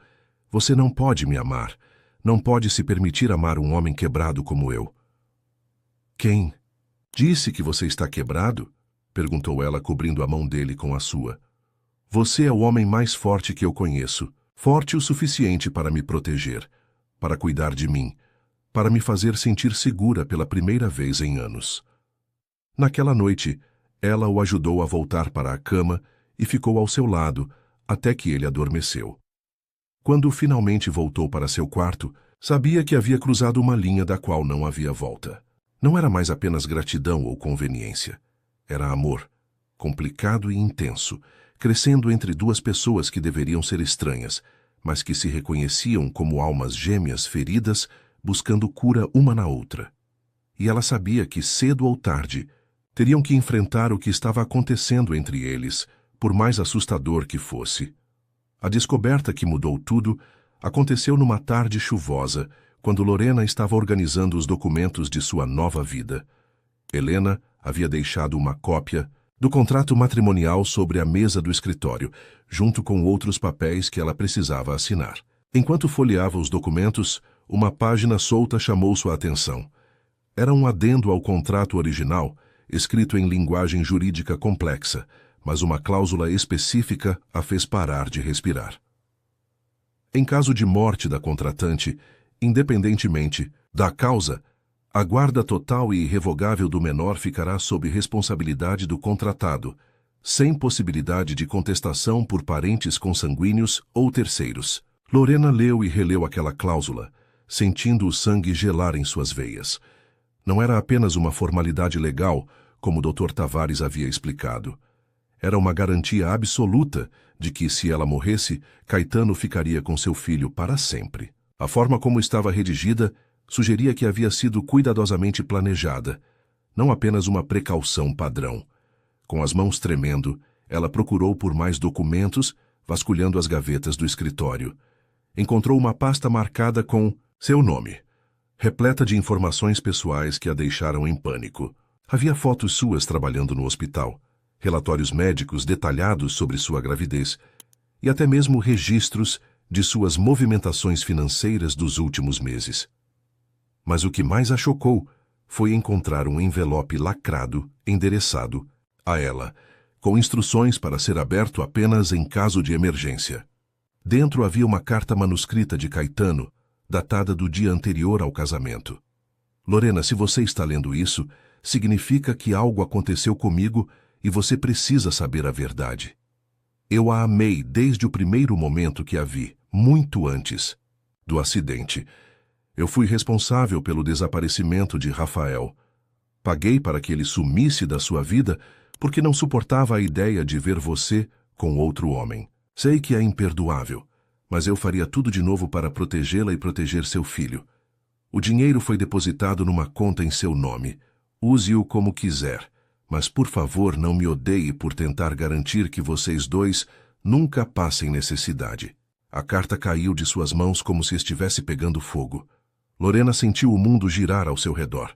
Você não pode me amar. Não pode se permitir amar um homem quebrado como eu. Quem? Disse que você está quebrado? Perguntou ela, cobrindo a mão dele com a sua. Você é o homem mais forte que eu conheço, forte o suficiente para me proteger, para cuidar de mim, para me fazer sentir segura pela primeira vez em anos. Naquela noite, ela o ajudou a voltar para a cama e ficou ao seu lado até que ele adormeceu. Quando finalmente voltou para seu quarto, sabia que havia cruzado uma linha da qual não havia volta. Não era mais apenas gratidão ou conveniência. Era amor, complicado e intenso, crescendo entre duas pessoas que deveriam ser estranhas, mas que se reconheciam como almas gêmeas feridas, buscando cura uma na outra. E ela sabia que, cedo ou tarde, teriam que enfrentar o que estava acontecendo entre eles, por mais assustador que fosse. A descoberta que mudou tudo aconteceu numa tarde chuvosa, quando Lorena estava organizando os documentos de sua nova vida. Helena havia deixado uma cópia do contrato matrimonial sobre a mesa do escritório, junto com outros papéis que ela precisava assinar. Enquanto folheava os documentos, uma página solta chamou sua atenção. Era um adendo ao contrato original, escrito em linguagem jurídica complexa, mas uma cláusula específica a fez parar de respirar. Em caso de morte da contratante, independentemente da causa, a guarda total e irrevogável do menor ficará sob responsabilidade do contratado, sem possibilidade de contestação por parentes consanguíneos ou terceiros. Lorena leu e releu aquela cláusula, sentindo o sangue gelar em suas veias. Não era apenas uma formalidade legal, como o Dr. Tavares havia explicado. Era uma garantia absoluta de que, se ela morresse, Caetano ficaria com seu filho para sempre. A forma como estava redigida sugeria que havia sido cuidadosamente planejada, não apenas uma precaução padrão. Com as mãos tremendo, ela procurou por mais documentos, vasculhando as gavetas do escritório. Encontrou uma pasta marcada com seu nome, repleta de informações pessoais que a deixaram em pânico. Havia fotos suas trabalhando no hospital, relatórios médicos detalhados sobre sua gravidez e até mesmo registros de suas movimentações financeiras dos últimos meses. Mas o que mais a chocou foi encontrar um envelope lacrado, endereçado a ela, com instruções para ser aberto apenas em caso de emergência. Dentro havia uma carta manuscrita de Caetano, datada do dia anterior ao casamento. Lorena, se você está lendo isso, significa que algo aconteceu comigo e você precisa saber a verdade. Eu a amei desde o primeiro momento que a vi, muito antes do acidente. Eu fui responsável pelo desaparecimento de Rafael. Paguei para que ele sumisse da sua vida porque não suportava a ideia de ver você com outro homem. Sei que é imperdoável, mas eu faria tudo de novo para protegê-la e proteger seu filho. O dinheiro foi depositado numa conta em seu nome. Use-o como quiser, mas por favor não me odeie por tentar garantir que vocês dois nunca passem necessidade. A carta caiu de suas mãos como se estivesse pegando fogo. Lorena sentiu o mundo girar ao seu redor,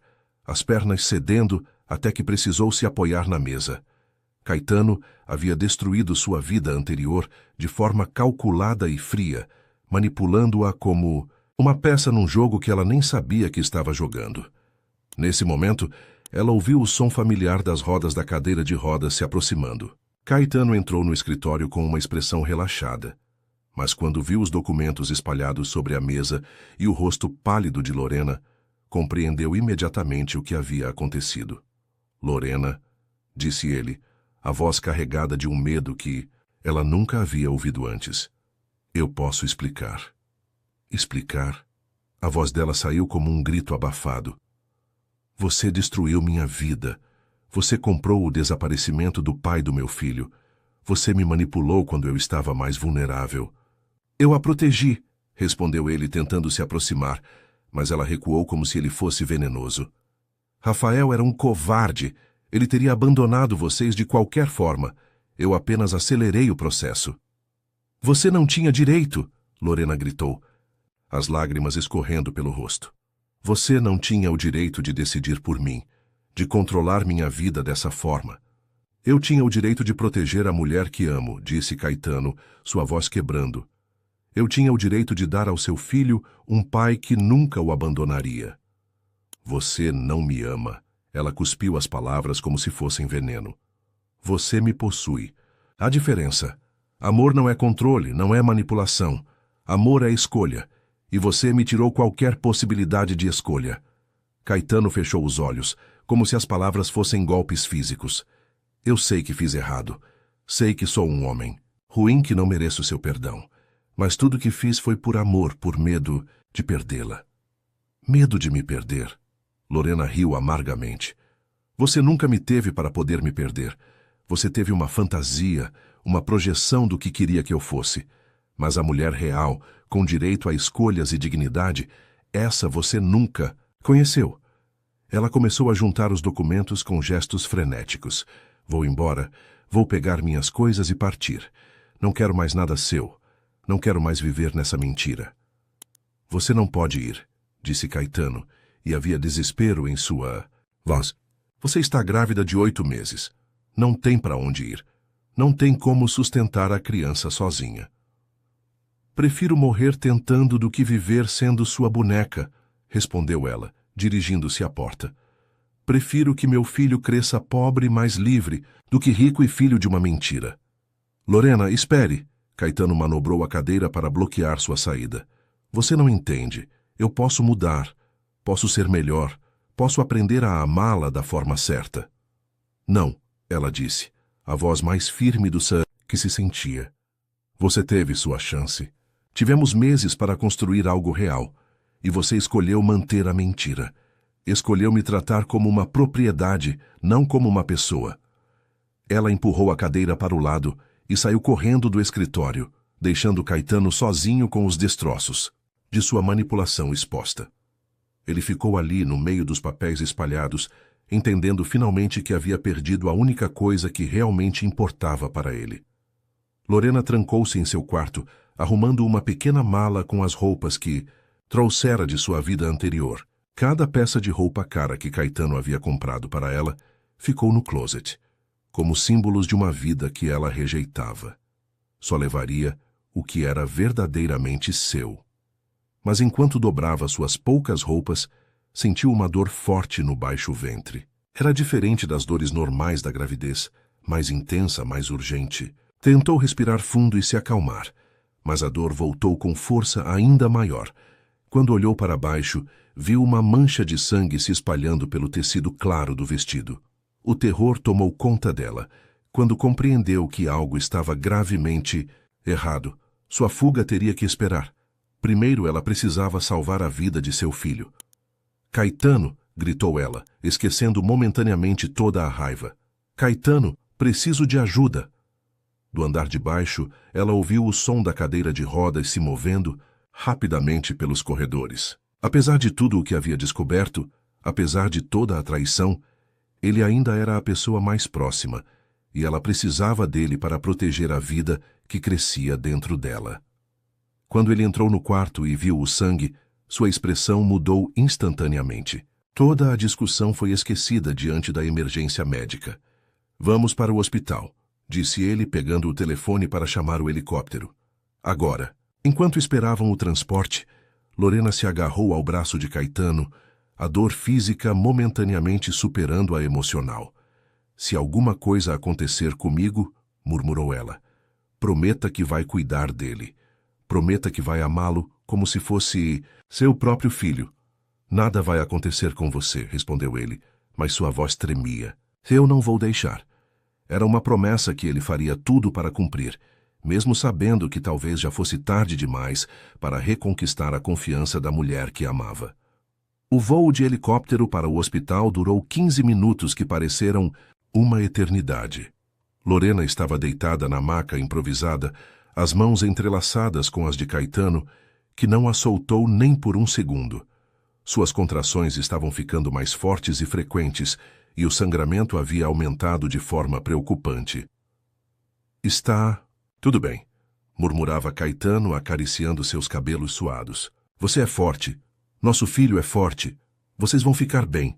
as pernas cedendo até que precisou se apoiar na mesa. Caetano havia destruído sua vida anterior de forma calculada e fria, manipulando-a como uma peça num jogo que ela nem sabia que estava jogando. Nesse momento, ela ouviu o som familiar das rodas da cadeira de rodas se aproximando. Caetano entrou no escritório com uma expressão relaxada, mas quando viu os documentos espalhados sobre a mesa e o rosto pálido de Lorena, compreendeu imediatamente o que havia acontecido. Lorena, disse ele, a voz carregada de um medo que ela nunca havia ouvido antes. Eu posso explicar. Explicar? A voz dela saiu como um grito abafado. Você destruiu minha vida. Você comprou o desaparecimento do pai do meu filho. Você me manipulou quando eu estava mais vulnerável. Eu a protegi, respondeu ele tentando se aproximar, mas ela recuou como se ele fosse venenoso. Rafael era um covarde. Ele teria abandonado vocês de qualquer forma. Eu apenas acelerei o processo. Você não tinha direito, Lorena gritou, as lágrimas escorrendo pelo rosto. Você não tinha o direito de decidir por mim, de controlar minha vida dessa forma. Eu tinha o direito de proteger a mulher que amo, disse Caetano, sua voz quebrando. Eu tinha o direito de dar ao seu filho um pai que nunca o abandonaria. Você não me ama. Ela cuspiu as palavras como se fossem veneno. Você me possui. Há diferença. Amor não é controle, não é manipulação. Amor é escolha. E você me tirou qualquer possibilidade de escolha. Caetano fechou os olhos, como se as palavras fossem golpes físicos. Eu sei que fiz errado. Sei que sou um homem. Ruim que não mereço seu perdão. Mas tudo que fiz foi por amor, por medo de perdê-la. Medo de me perder. Lorena riu amargamente. Você nunca me teve para poder me perder. Você teve uma fantasia, uma projeção do que queria que eu fosse. Mas a mulher real, com direito a escolhas e dignidade, essa você nunca conheceu. Ela começou a juntar os documentos com gestos frenéticos. Vou embora, vou pegar minhas coisas e partir. Não quero mais nada seu. Não quero mais viver nessa mentira. Você não pode ir, disse Caetano, e havia desespero em sua voz. Você está grávida de 8 meses. Não tem para onde ir. Não tem como sustentar a criança sozinha. Prefiro morrer tentando do que viver sendo sua boneca, respondeu ela, dirigindo-se à porta. Prefiro que meu filho cresça pobre, mas livre, do que rico e filho de uma mentira. Lorena, espere! Caetano manobrou a cadeira para bloquear sua saída. Você não entende. Eu posso mudar. Posso ser melhor. Posso aprender a amá-la da forma certa. Não, ela disse, a voz mais firme do sangue que se sentia. Você teve sua chance. Tivemos meses para construir algo real. E você escolheu manter a mentira. Escolheu me tratar como uma propriedade, não como uma pessoa. Ela empurrou a cadeira para o lado e saiu correndo do escritório, deixando Caetano sozinho com os destroços de sua manipulação exposta. Ele ficou ali no meio dos papéis espalhados, entendendo finalmente que havia perdido a única coisa que realmente importava para ele. Lorena trancou-se em seu quarto, arrumando uma pequena mala com as roupas que trouxera de sua vida anterior. Cada peça de roupa cara que Caetano havia comprado para ela ficou no closet, como símbolos de uma vida que ela rejeitava. Só levaria o que era verdadeiramente seu. Mas enquanto dobrava suas poucas roupas, sentiu uma dor forte no baixo ventre. Era diferente das dores normais da gravidez, mais intensa, mais urgente. Tentou respirar fundo e se acalmar, mas a dor voltou com força ainda maior. Quando olhou para baixo, viu uma mancha de sangue se espalhando pelo tecido claro do vestido. O terror tomou conta dela. Quando compreendeu que algo estava gravemente errado, sua fuga teria que esperar. Primeiro ela precisava salvar a vida de seu filho. Caetano, gritou ela, esquecendo momentaneamente toda a raiva. Caetano, preciso de ajuda. Do andar de baixo, ela ouviu o som da cadeira de rodas se movendo rapidamente pelos corredores. Apesar de tudo o que havia descoberto, apesar de toda a traição, ele ainda era a pessoa mais próxima, e ela precisava dele para proteger a vida que crescia dentro dela. Quando ele entrou no quarto e viu o sangue, sua expressão mudou instantaneamente. Toda a discussão foi esquecida diante da emergência médica. Vamos para o hospital, disse ele, pegando o telefone para chamar o helicóptero. Agora. Enquanto esperavam o transporte, Lorena se agarrou ao braço de Caetano, a dor física momentaneamente superando a emocional. Se alguma coisa acontecer comigo, murmurou ela, prometa que vai cuidar dele. Prometa que vai amá-lo como se fosse seu próprio filho. Nada vai acontecer com você, respondeu ele, mas sua voz tremia. Eu não vou deixar. Era uma promessa que ele faria tudo para cumprir, mesmo sabendo que talvez já fosse tarde demais para reconquistar a confiança da mulher que amava. O voo de helicóptero para o hospital durou 15 minutos que pareceram uma eternidade. Lorena estava deitada na maca improvisada, as mãos entrelaçadas com as de Caetano, que não a soltou nem por um segundo. Suas contrações estavam ficando mais fortes e frequentes, e o sangramento havia aumentado de forma preocupante. Está tudo bem, murmurava Caetano, acariciando seus cabelos suados. Você é forte. Nosso filho é forte. Vocês vão ficar bem.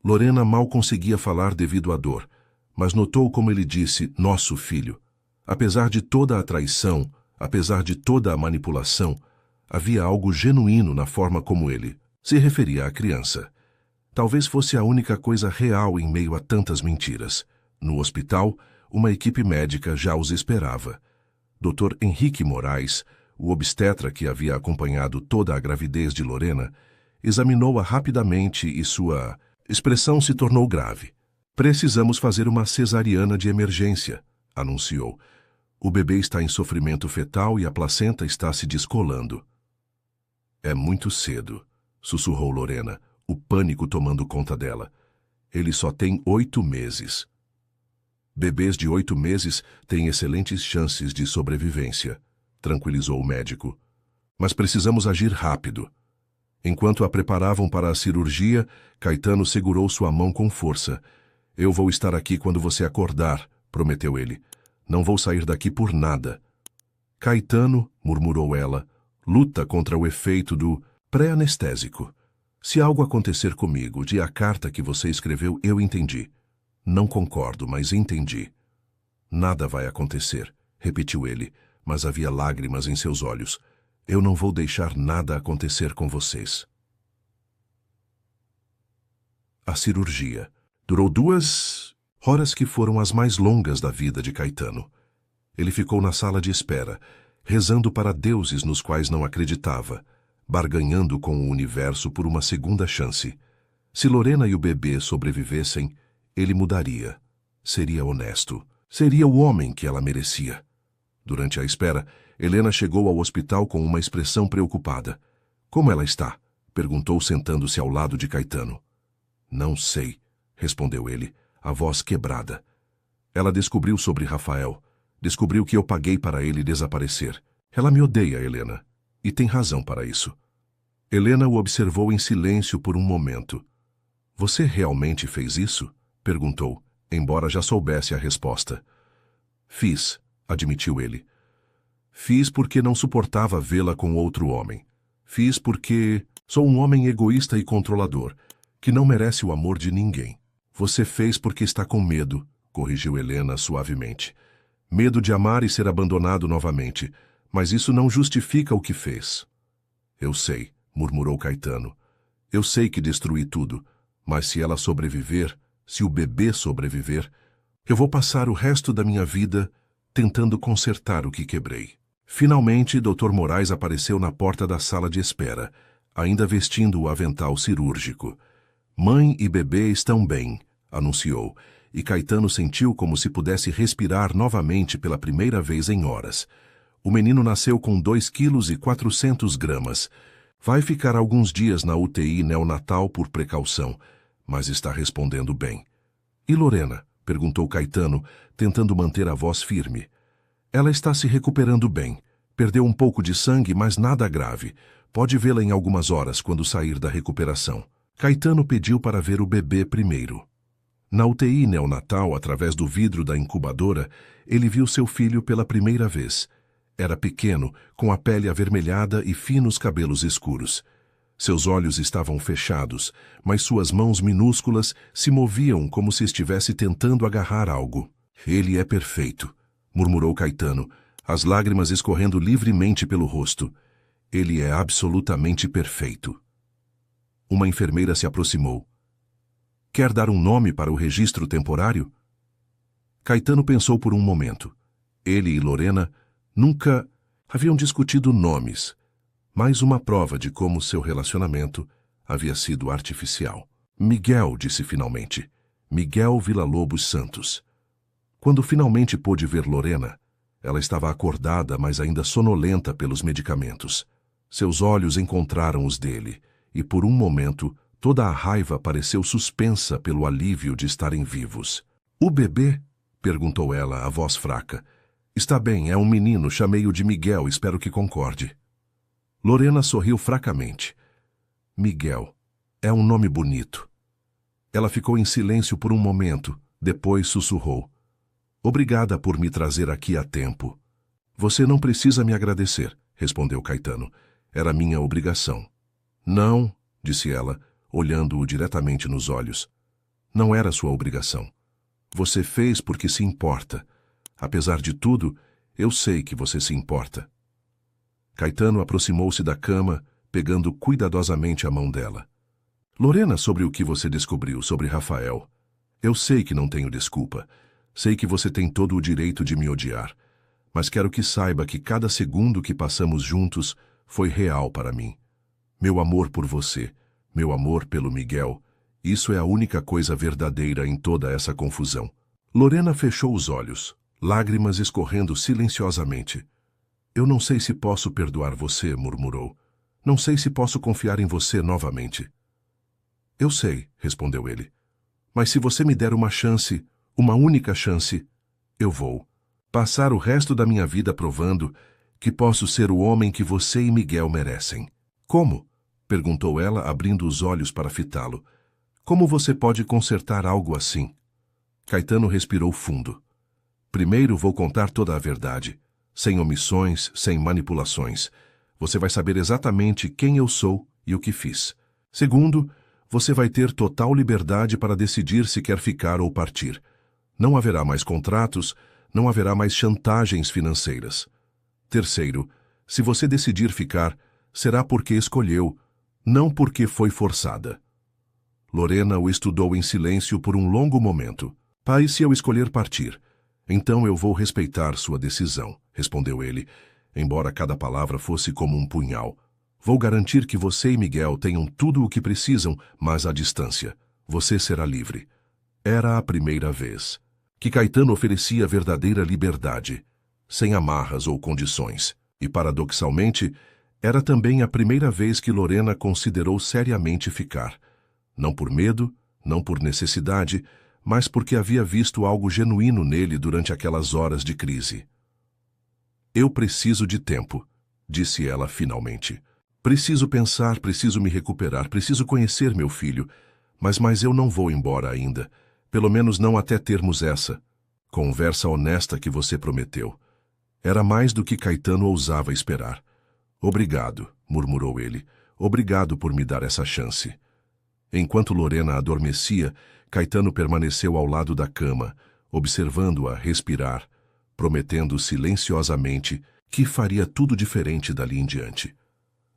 Lorena mal conseguia falar devido à dor, mas notou como ele disse nosso filho. Apesar de toda a traição, apesar de toda a manipulação, havia algo genuíno na forma como ele se referia à criança. Talvez fosse a única coisa real em meio a tantas mentiras. No hospital, uma equipe médica já os esperava. Dr. Henrique Moraes, o obstetra que havia acompanhado toda a gravidez de Lorena, examinou-a rapidamente e sua expressão se tornou grave. Precisamos fazer uma cesariana de emergência, anunciou. O bebê está em sofrimento fetal e a placenta está se descolando. É muito cedo, sussurrou Lorena, o pânico tomando conta dela. Ele só tem 8 meses. Bebês de 8 meses têm excelentes chances de sobrevivência, tranquilizou o médico. Mas precisamos agir rápido. Enquanto a preparavam para a cirurgia, Caetano segurou sua mão com força. Eu vou estar aqui quando você acordar, prometeu ele. Não vou sair daqui por nada. Caetano, murmurou ela, luta contra o efeito do pré-anestésico. Se algo acontecer comigo, de a carta que você escreveu, eu entendi. Não concordo, mas entendi. Nada vai acontecer, repetiu ele, mas havia lágrimas em seus olhos. Eu não vou deixar nada acontecer com vocês. A cirurgia durou 2 horas que foram as mais longas da vida de Caetano. Ele ficou na sala de espera, rezando para deuses nos quais não acreditava, barganhando com o universo por uma segunda chance. Se Lorena e o bebê sobrevivessem, ele mudaria. Seria honesto. Seria o homem que ela merecia. Durante a espera, Helena chegou ao hospital com uma expressão preocupada. Como ela está? Perguntou sentando-se ao lado de Caetano. Não sei, respondeu ele, a voz quebrada. Ela descobriu sobre Rafael. Descobriu que eu paguei para ele desaparecer. Ela me odeia, Helena. E tem razão para isso. Helena o observou em silêncio por um momento. Você realmente fez isso? Perguntou, embora já soubesse a resposta. Fiz, admitiu ele. Fiz porque não suportava vê-la com outro homem. Fiz porque sou um homem egoísta e controlador, que não merece o amor de ninguém. Você fez porque está com medo, corrigiu Helena suavemente. Medo de amar e ser abandonado novamente, mas isso não justifica o que fez. Eu sei, murmurou Caetano. Eu sei que destruí tudo, mas se ela sobreviver, se o bebê sobreviver, eu vou passar o resto da minha vida tentando consertar o que quebrei. Finalmente, Dr. Moraes apareceu na porta da sala de espera, ainda vestindo o avental cirúrgico. Mãe e bebê estão bem, anunciou, e Caetano sentiu como se pudesse respirar novamente pela primeira vez em horas. O menino nasceu com 2,4 kg. Vai ficar alguns dias na UTI neonatal por precaução, mas está respondendo bem. E Lorena? Perguntou Caetano, tentando manter a voz firme. Ela está se recuperando bem. Perdeu um pouco de sangue, mas nada grave. Pode vê-la em algumas horas quando sair da recuperação. Caetano pediu para ver o bebê primeiro. Na UTI neonatal, através do vidro da incubadora, ele viu seu filho pela primeira vez. Era pequeno, com a pele avermelhada e finos cabelos escuros. Seus olhos estavam fechados, mas suas mãos minúsculas se moviam como se estivesse tentando agarrar algo. Ele é perfeito, murmurou Caetano, as lágrimas escorrendo livremente pelo rosto. Ele é absolutamente perfeito. Uma enfermeira se aproximou. Quer dar um nome para o registro temporário? Caetano pensou por um momento. Ele e Lorena nunca haviam discutido nomes, mais uma prova de como seu relacionamento havia sido artificial. Miguel, disse finalmente. Miguel Villa-Lobos Santos. Quando finalmente pôde ver Lorena, ela estava acordada, mas ainda sonolenta pelos medicamentos. Seus olhos encontraram os dele, e por um momento toda a raiva pareceu suspensa pelo alívio de estarem vivos. O bebê? Perguntou ela, a voz fraca. Está bem, é um menino, chamei-o de Miguel, espero que concorde. Lorena sorriu fracamente. Miguel. É um nome bonito. Ela ficou em silêncio por um momento, depois sussurrou. Obrigada por me trazer aqui a tempo. Você não precisa me agradecer, respondeu Caetano. Era minha obrigação. Não, disse ela, olhando-o diretamente nos olhos. Não era sua obrigação. Você fez porque se importa. Apesar de tudo, eu sei que você se importa. Caetano aproximou-se da cama, pegando cuidadosamente a mão dela. Lorena, sobre o que você descobriu sobre Rafael. Eu sei que não tenho desculpa. Sei que você tem todo o direito de me odiar. Mas quero que saiba que cada segundo que passamos juntos foi real para mim. Meu amor por você, meu amor pelo Miguel, isso é a única coisa verdadeira em toda essa confusão. Lorena fechou os olhos, lágrimas escorrendo silenciosamente. Eu não sei se posso perdoar você, murmurou. Não sei se posso confiar em você novamente. Eu sei, respondeu ele. Mas se você me der uma chance, uma única chance, eu vou passar o resto da minha vida provando que posso ser o homem que você e Miguel merecem. Como? Perguntou ela, abrindo os olhos para fitá-lo. Como você pode consertar algo assim? Caetano respirou fundo. Primeiro vou contar toda a verdade, sem omissões, sem manipulações. Você vai saber exatamente quem eu sou e o que fiz. Segundo, você vai ter total liberdade para decidir se quer ficar ou partir. Não haverá mais contratos, não haverá mais chantagens financeiras. Terceiro, se você decidir ficar, será porque escolheu, não porque foi forçada. Lorena o estudou em silêncio por um longo momento. Pai, se eu escolher partir, então eu vou respeitar sua decisão, respondeu ele, embora cada palavra fosse como um punhal. Vou garantir que você e Miguel tenham tudo o que precisam, mas à distância. Você será livre. Era a primeira vez que Caetano oferecia verdadeira liberdade, sem amarras ou condições. E, paradoxalmente, era também a primeira vez que Lorena considerou seriamente ficar. Não por medo, não por necessidade, mas porque havia visto algo genuíno nele durante aquelas horas de crise. Eu preciso de tempo, disse ela finalmente. Preciso pensar, preciso me recuperar, preciso conhecer meu filho, mas eu não vou embora ainda. Pelo menos não até termos essa conversa honesta que você prometeu. Era mais do que Caetano ousava esperar. Obrigado, murmurou ele. Obrigado por me dar essa chance. Enquanto Lorena adormecia, Caetano permaneceu ao lado da cama, observando-a respirar, prometendo silenciosamente que faria tudo diferente dali em diante.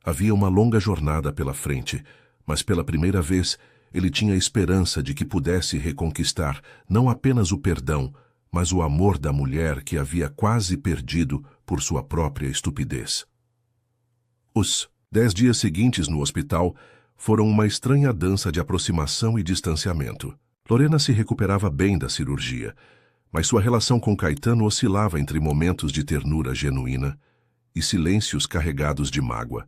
Havia uma longa jornada pela frente, mas pela primeira vez ele tinha esperança de que pudesse reconquistar não apenas o perdão, mas o amor da mulher que havia quase perdido por sua própria estupidez. Os 10 dias seguintes no hospital foram uma estranha dança de aproximação e distanciamento. Lorena se recuperava bem da cirurgia, mas sua relação com Caetano oscilava entre momentos de ternura genuína e silêncios carregados de mágoa.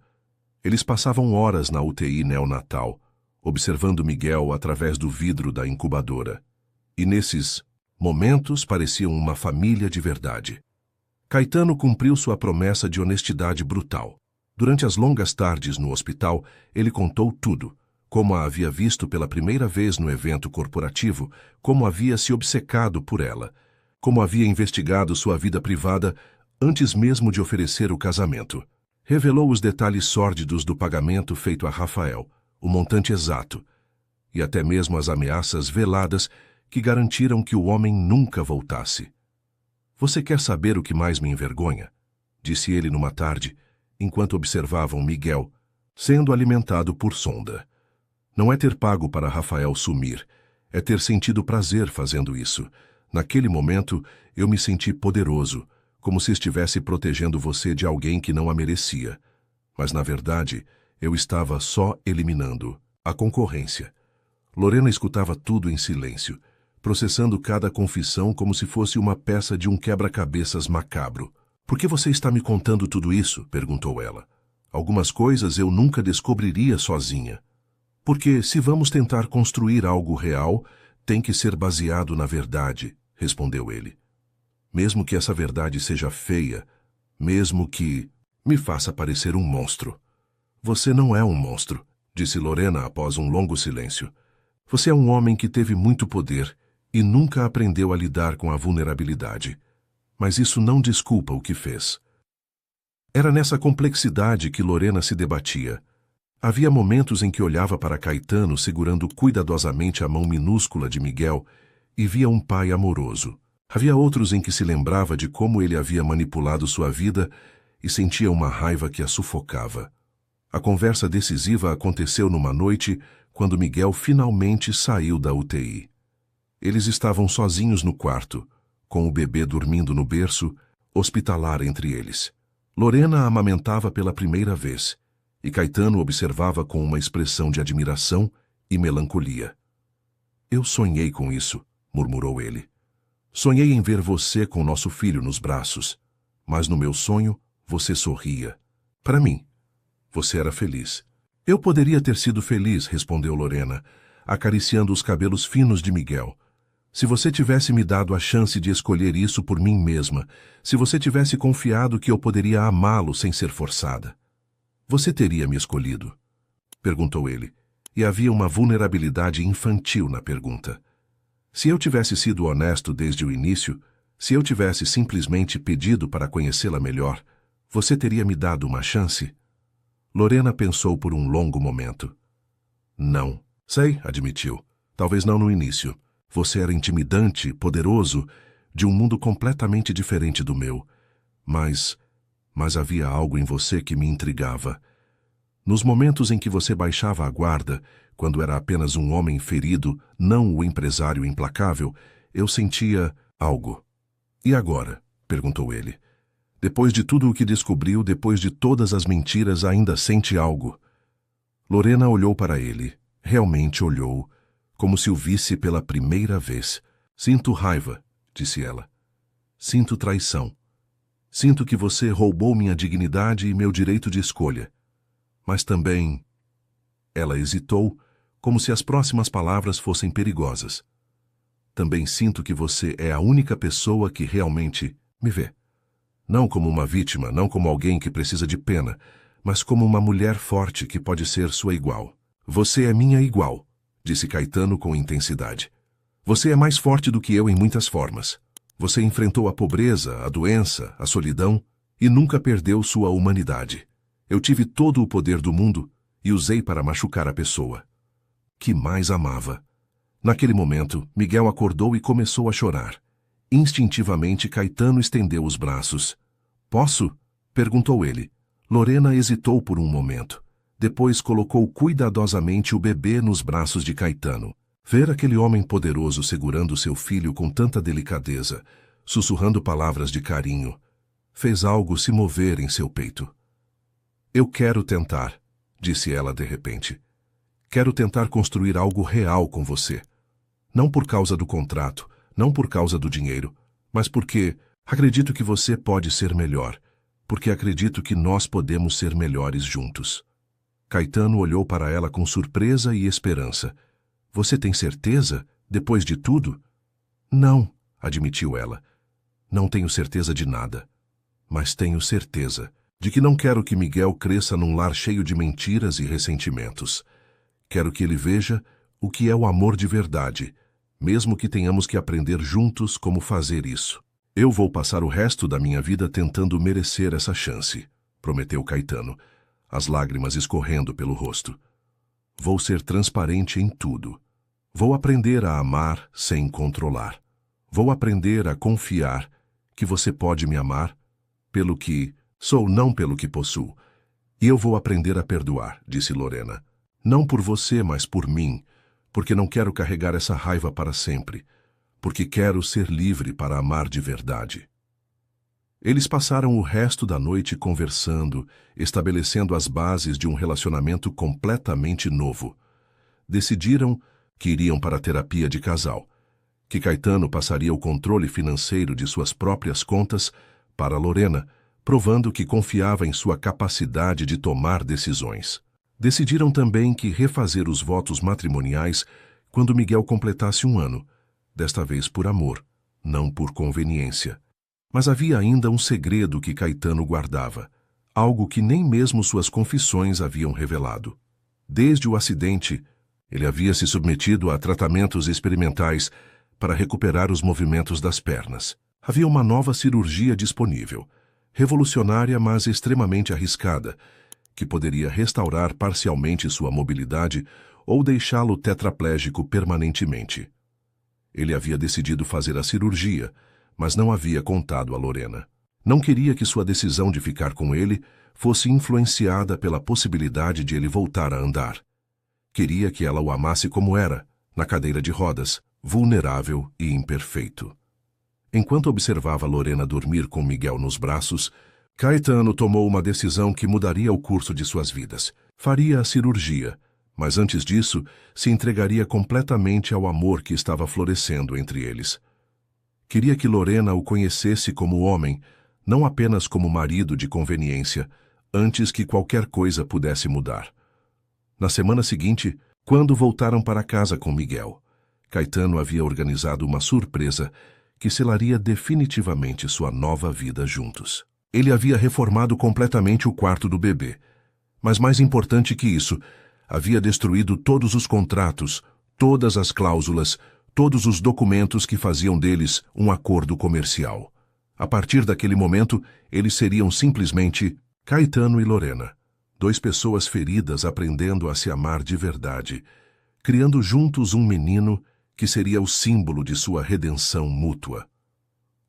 Eles passavam horas na UTI neonatal, observando Miguel através do vidro da incubadora. E nesses momentos pareciam uma família de verdade. Caetano cumpriu sua promessa de honestidade brutal. Durante as longas tardes no hospital, ele contou tudo, como a havia visto pela primeira vez no evento corporativo, como havia se obcecado por ela, como havia investigado sua vida privada antes mesmo de oferecer o casamento. Revelou os detalhes sórdidos do pagamento feito a Rafael, o montante exato, e até mesmo as ameaças veladas que garantiram que o homem nunca voltasse. Você quer saber o que mais me envergonha? Disse ele numa tarde, enquanto observavam Miguel, sendo alimentado por sonda. Não é ter pago para Rafael sumir, é ter sentido prazer fazendo isso. Naquele momento, eu me senti poderoso, como se estivesse protegendo você de alguém que não a merecia. Mas, na verdade, eu estava só eliminando a concorrência. Lorena escutava tudo em silêncio, processando cada confissão como se fosse uma peça de um quebra-cabeças macabro. Por que você está me contando tudo isso? Perguntou ela. Algumas coisas eu nunca descobriria sozinha. Porque, se vamos tentar construir algo real, tem que ser baseado na verdade, respondeu ele. Mesmo que essa verdade seja feia, mesmo que me faça parecer um monstro. Você não é um monstro, disse Lorena após um longo silêncio. Você é um homem que teve muito poder e nunca aprendeu a lidar com a vulnerabilidade. Mas isso não desculpa o que fez. Era nessa complexidade que Lorena se debatia. Havia momentos em que olhava para Caetano segurando cuidadosamente a mão minúscula de Miguel e via um pai amoroso. Havia outros em que se lembrava de como ele havia manipulado sua vida e sentia uma raiva que a sufocava. A conversa decisiva aconteceu numa noite quando Miguel finalmente saiu da UTI. Eles estavam sozinhos no quarto, com o bebê dormindo no berço, hospitalar entre eles. Lorena amamentava pela primeira vez, e Caetano observava com uma expressão de admiração e melancolia. "Eu sonhei com isso", murmurou ele. "Sonhei em ver você com nosso filho nos braços, mas no meu sonho você sorria. Para mim, você era feliz." "Eu poderia ter sido feliz", respondeu Lorena, acariciando os cabelos finos de Miguel. "Se você tivesse me dado a chance de escolher isso por mim mesma, se você tivesse confiado que eu poderia amá-lo sem ser forçada. Você teria me escolhido?" perguntou ele, e havia uma vulnerabilidade infantil na pergunta. "Se eu tivesse sido honesto desde o início, se eu tivesse simplesmente pedido para conhecê-la melhor, você teria me dado uma chance?" Lorena pensou por um longo momento. "Não." "Sei", admitiu. "Talvez não no início. Você era intimidante, poderoso, de um mundo completamente diferente do meu. Mas havia algo em você que me intrigava. Nos momentos em que você baixava a guarda, quando era apenas um homem ferido, não o empresário implacável, eu sentia algo." "E agora?" perguntou ele. "Depois de tudo o que descobriu, depois de todas as mentiras, ainda sente algo?" Lorena olhou para ele, realmente olhou, como se o visse pela primeira vez. "Sinto raiva", disse ela. "Sinto traição. Sinto que você roubou minha dignidade e meu direito de escolha. Mas também..." Ela hesitou, como se as próximas palavras fossem perigosas. "Também sinto que você é a única pessoa que realmente me vê. Não como uma vítima, não como alguém que precisa de pena, mas como uma mulher forte que pode ser sua igual." "Você é minha igual", disse Caetano com intensidade. "Você é mais forte do que eu em muitas formas. Você enfrentou a pobreza, a doença, a solidão e nunca perdeu sua humanidade. Eu tive todo o poder do mundo e usei para machucar a pessoa que mais amava." Naquele momento, Miguel acordou e começou a chorar. Instintivamente, Caetano estendeu os braços. "Posso?" perguntou ele. Lorena hesitou por um momento. Depois colocou cuidadosamente o bebê nos braços de Caetano. Ver aquele homem poderoso segurando seu filho com tanta delicadeza, sussurrando palavras de carinho, fez algo se mover em seu peito. "Eu quero tentar", disse ela de repente. "Quero tentar construir algo real com você. Não por causa do contrato, não por causa do dinheiro, mas porque acredito que você pode ser melhor, porque acredito que nós podemos ser melhores juntos." Caetano olhou para ela com surpresa e esperança. "Você tem certeza, depois de tudo?" "Não", admitiu ela. "Não tenho certeza de nada. Mas tenho certeza de que não quero que Miguel cresça num lar cheio de mentiras e ressentimentos. Quero que ele veja o que é o amor de verdade, mesmo que tenhamos que aprender juntos como fazer isso. Eu vou passar o resto da minha vida tentando merecer essa chance", prometeu Caetano, as lágrimas escorrendo pelo rosto. "Vou ser transparente em tudo. Vou aprender a amar sem controlar. Vou aprender a confiar que você pode me amar pelo que sou, não pelo que possuo. E eu vou aprender a perdoar", disse Lorena. "Não por você, mas por mim, porque não quero carregar essa raiva para sempre, porque quero ser livre para amar de verdade." Eles passaram o resto da noite conversando, estabelecendo as bases de um relacionamento completamente novo. Decidiram que iriam para a terapia de casal, que Caetano passaria o controle financeiro de suas próprias contas para Lorena, provando que confiava em sua capacidade de tomar decisões. Decidiram também que refazer os votos matrimoniais quando Miguel completasse 1 ano, desta vez por amor, não por conveniência. Mas havia ainda um segredo que Caetano guardava, algo que nem mesmo suas confissões haviam revelado. Desde o acidente, ele havia se submetido a tratamentos experimentais para recuperar os movimentos das pernas. Havia uma nova cirurgia disponível, revolucionária mas extremamente arriscada, que poderia restaurar parcialmente sua mobilidade ou deixá-lo tetraplégico permanentemente. Ele havia decidido fazer a cirurgia, mas não havia contado a Lorena. Não queria que sua decisão de ficar com ele fosse influenciada pela possibilidade de ele voltar a andar. Queria que ela o amasse como era, na cadeira de rodas, vulnerável e imperfeito. Enquanto observava Lorena dormir com Miguel nos braços, Caetano tomou uma decisão que mudaria o curso de suas vidas. Faria a cirurgia, mas antes disso, se entregaria completamente ao amor que estava florescendo entre eles. Queria que Lorena o conhecesse como homem, não apenas como marido de conveniência, antes que qualquer coisa pudesse mudar. Na semana seguinte, quando voltaram para casa com Miguel, Caetano havia organizado uma surpresa que selaria definitivamente sua nova vida juntos. Ele havia reformado completamente o quarto do bebê, mas mais importante que isso, havia destruído todos os contratos, todas as cláusulas, todos os documentos que faziam deles um acordo comercial. A partir daquele momento, eles seriam simplesmente Caetano e Lorena, duas pessoas feridas aprendendo a se amar de verdade, criando juntos um menino que seria o símbolo de sua redenção mútua.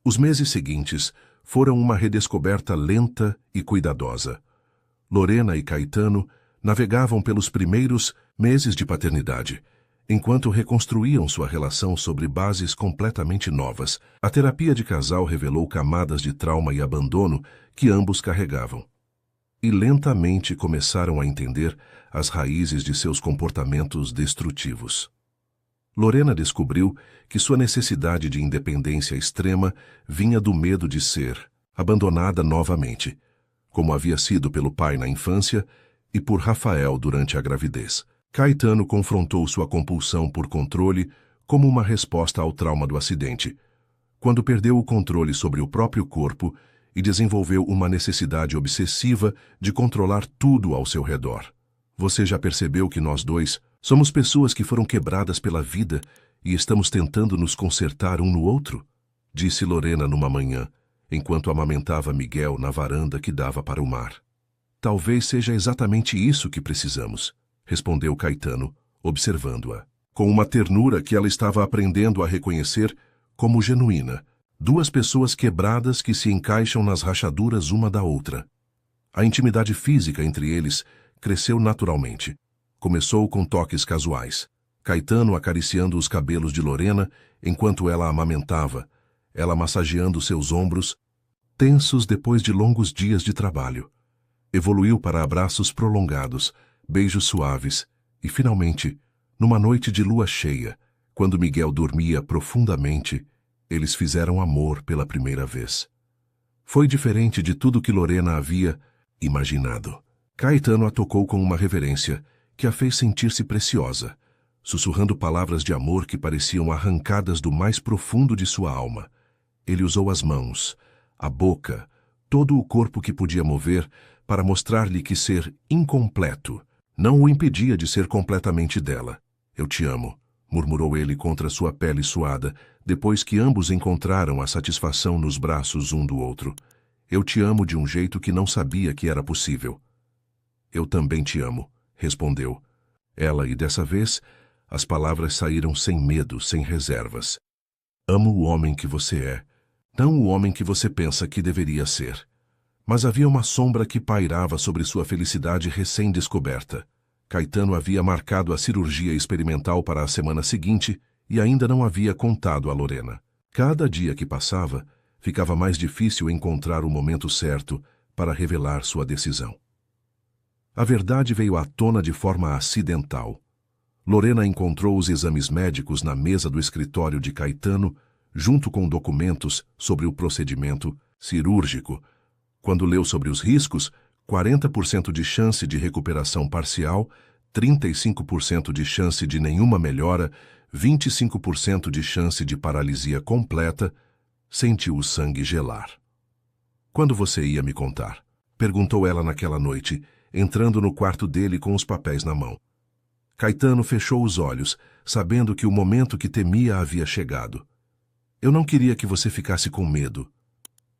Os meses seguintes foram uma redescoberta lenta e cuidadosa. Lorena e Caetano navegavam pelos primeiros meses de paternidade, enquanto reconstruíam sua relação sobre bases completamente novas. A terapia de casal revelou camadas de trauma e abandono que ambos carregavam. E lentamente começaram a entender as raízes de seus comportamentos destrutivos. Lorena descobriu que sua necessidade de independência extrema vinha do medo de ser abandonada novamente, como havia sido pelo pai na infância e por Rafael durante a gravidez. Caetano confrontou sua compulsão por controle como uma resposta ao trauma do acidente, quando perdeu o controle sobre o próprio corpo e desenvolveu uma necessidade obsessiva de controlar tudo ao seu redor. Você já percebeu que nós dois somos pessoas que foram quebradas pela vida e estamos tentando nos consertar um no outro? Disse Lorena numa manhã, enquanto amamentava Miguel na varanda que dava para o mar. Talvez seja exatamente isso que precisamos, respondeu Caetano, observando-a, com uma ternura que ela estava aprendendo a reconhecer como genuína. Duas pessoas quebradas que se encaixam nas rachaduras uma da outra. A intimidade física entre eles cresceu naturalmente. Começou com toques casuais. Caetano acariciando os cabelos de Lorena enquanto ela a amamentava, ela massageando seus ombros, tensos depois de longos dias de trabalho. Evoluiu para abraços prolongados, beijos suaves e, finalmente, numa noite de lua cheia, quando Miguel dormia profundamente, eles fizeram amor pela primeira vez. Foi diferente de tudo que Lorena havia imaginado. Caetano a tocou com uma reverência que a fez sentir-se preciosa, sussurrando palavras de amor que pareciam arrancadas do mais profundo de sua alma. Ele usou as mãos, a boca, todo o corpo que podia mover para mostrar-lhe que ser incompleto não o impedia de ser completamente dela. Eu te amo, murmurou ele contra sua pele suada, depois que ambos encontraram a satisfação nos braços um do outro. Eu te amo de um jeito que não sabia que era possível. Eu também te amo, respondeu ela, e dessa vez as palavras saíram sem medo, sem reservas. Amo o homem que você é, não o homem que você pensa que deveria ser. Mas havia uma sombra que pairava sobre sua felicidade recém-descoberta. Caetano havia marcado a cirurgia experimental para a semana seguinte e ainda não havia contado a Lorena. Cada dia que passava, ficava mais difícil encontrar o momento certo para revelar sua decisão. A verdade veio à tona de forma acidental. Lorena encontrou os exames médicos na mesa do escritório de Caetano, junto com documentos sobre o procedimento cirúrgico. Quando leu sobre os riscos, 40% de chance de recuperação parcial, 35% de chance de nenhuma melhora, 25% de chance de paralisia completa, sentiu o sangue gelar. Quando você ia me contar? Perguntou ela naquela noite, entrando no quarto dele com os papéis na mão. Caetano fechou os olhos, sabendo que o momento que temia havia chegado. Eu não queria que você ficasse com medo.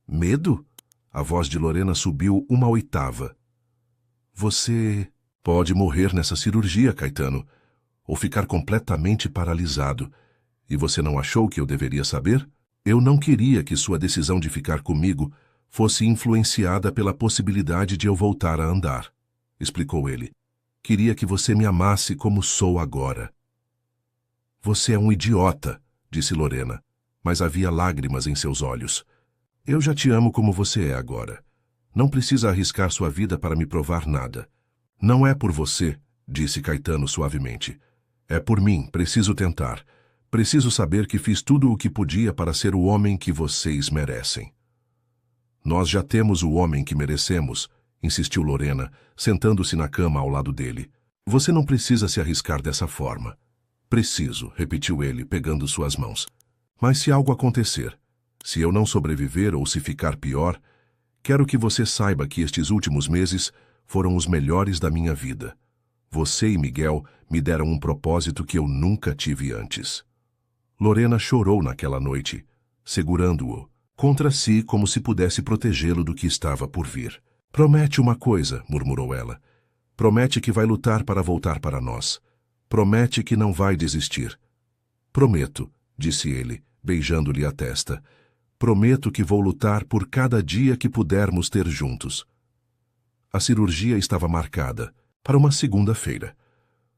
Medo? A voz de Lorena subiu uma oitava. Você pode morrer nessa cirurgia, Caetano, ou ficar completamente paralisado. E você não achou que eu deveria saber? Eu não queria que sua decisão de ficar comigo fosse influenciada pela possibilidade de eu voltar a andar, explicou ele. Queria que você me amasse como sou agora. Você é um idiota, disse Lorena, mas havia lágrimas em seus olhos. Eu já te amo como você é agora. Não precisa arriscar sua vida para me provar nada. Não é por você, disse Caetano suavemente. É por mim, preciso tentar. Preciso saber que fiz tudo o que podia para ser o homem que vocês merecem. Nós já temos o homem que merecemos, insistiu Lorena, sentando-se na cama ao lado dele. Você não precisa se arriscar dessa forma. Preciso, repetiu ele, pegando suas mãos. Mas se algo acontecer, se eu não sobreviver ou se ficar pior, quero que você saiba que estes últimos meses foram os melhores da minha vida. Você e Miguel me deram um propósito que eu nunca tive antes. Lorena chorou naquela noite, segurando-o contra si como se pudesse protegê-lo do que estava por vir. Promete uma coisa, murmurou ela. Promete que vai lutar para voltar para nós. Promete que não vai desistir. Prometo, disse ele, beijando-lhe a testa. Prometo que vou lutar por cada dia que pudermos ter juntos. A cirurgia estava marcada para uma segunda-feira.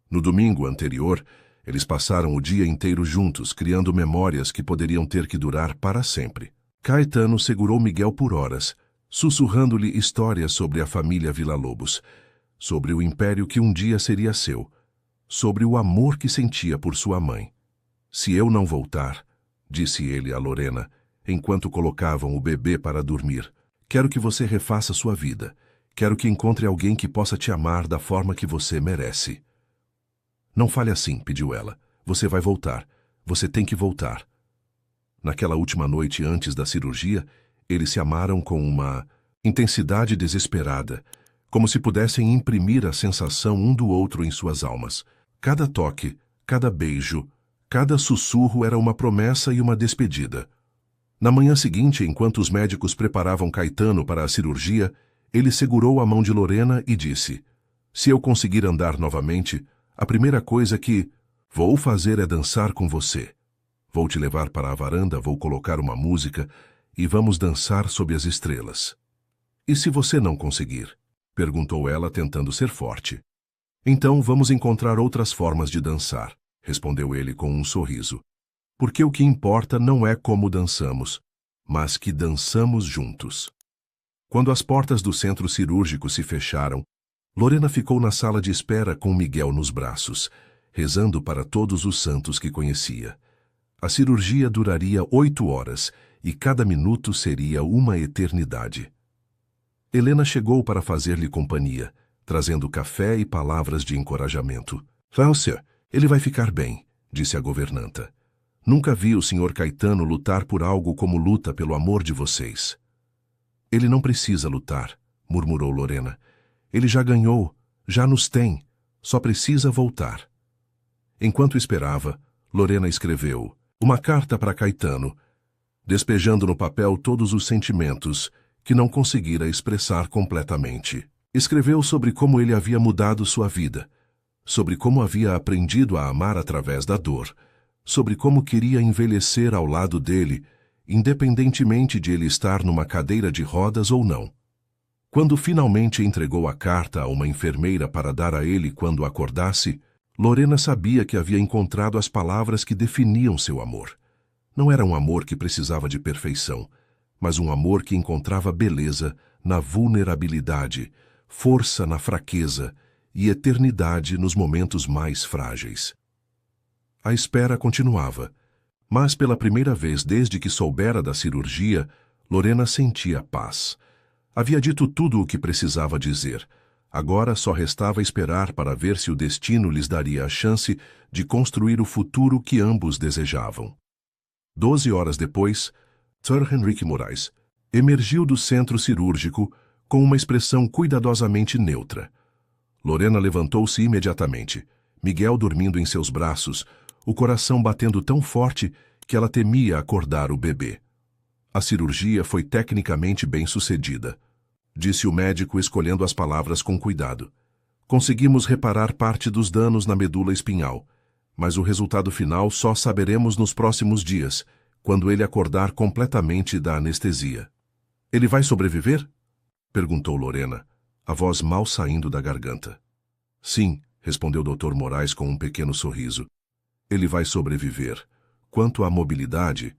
No domingo anterior, eles passaram o dia inteiro juntos, criando memórias que poderiam ter que durar para sempre. Caetano segurou Miguel por horas, sussurrando-lhe histórias sobre a família Villa-Lobos, sobre o império que um dia seria seu, sobre o amor que sentia por sua mãe. Se eu não voltar, disse ele a Lorena, enquanto colocavam o bebê para dormir, quero que você refaça sua vida. Quero que encontre alguém que possa te amar da forma que você merece. Não fale assim, pediu ela. Você vai voltar. Você tem que voltar. Naquela última noite antes da cirurgia, eles se amaram com uma intensidade desesperada, como se pudessem imprimir a sensação um do outro em suas almas. Cada toque, cada beijo, cada sussurro era uma promessa e uma despedida. Na manhã seguinte, enquanto os médicos preparavam Caetano para a cirurgia, ele segurou a mão de Lorena e disse: se eu conseguir andar novamente, a primeira coisa que vou fazer é dançar com você. Vou te levar para a varanda, vou colocar uma música e vamos dançar sob as estrelas. E se você não conseguir? Perguntou ela, tentando ser forte. Então vamos encontrar outras formas de dançar, respondeu ele com um sorriso. Porque o que importa não é como dançamos, mas que dançamos juntos. Quando as portas do centro cirúrgico se fecharam, Lorena ficou na sala de espera com Miguel nos braços, rezando para todos os santos que conhecia. A cirurgia duraria 8 horas e cada minuto seria uma eternidade. Helena chegou para fazer-lhe companhia, trazendo café e palavras de encorajamento. Fáucia, ele vai ficar bem, disse a governanta. Nunca vi o Sr. Caetano lutar por algo como luta pelo amor de vocês. Ele não precisa lutar, murmurou Lorena. Ele já ganhou, já nos tem, só precisa voltar. Enquanto esperava, Lorena escreveu uma carta para Caetano, despejando no papel todos os sentimentos que não conseguira expressar completamente. Escreveu sobre como ele havia mudado sua vida, sobre como havia aprendido a amar através da dor, sobre como queria envelhecer ao lado dele, independentemente de ele estar numa cadeira de rodas ou não. Quando finalmente entregou a carta a uma enfermeira para dar a ele quando acordasse, Lorena sabia que havia encontrado as palavras que definiam seu amor. Não era um amor que precisava de perfeição, mas um amor que encontrava beleza na vulnerabilidade, força na fraqueza e eternidade nos momentos mais frágeis. A espera continuava, mas pela primeira vez desde que soubera da cirurgia, Lorena sentia paz. Havia dito tudo o que precisava dizer. Agora só restava esperar para ver se o destino lhes daria a chance de construir o futuro que ambos desejavam. 12 horas depois, Sir Henrique Moraes emergiu do centro cirúrgico com uma expressão cuidadosamente neutra. Lorena levantou-se imediatamente, Miguel dormindo em seus braços, o coração batendo tão forte que ela temia acordar o bebê. A cirurgia foi tecnicamente bem-sucedida. disse o médico, escolhendo as palavras com cuidado. Conseguimos reparar parte dos danos na medula espinhal, mas o resultado final só saberemos nos próximos dias, quando ele acordar completamente da anestesia. Ele vai sobreviver? Perguntou Lorena, a voz mal saindo da garganta. Sim, respondeu Dr. Moraes com um pequeno sorriso. Ele vai sobreviver. Quanto à mobilidade,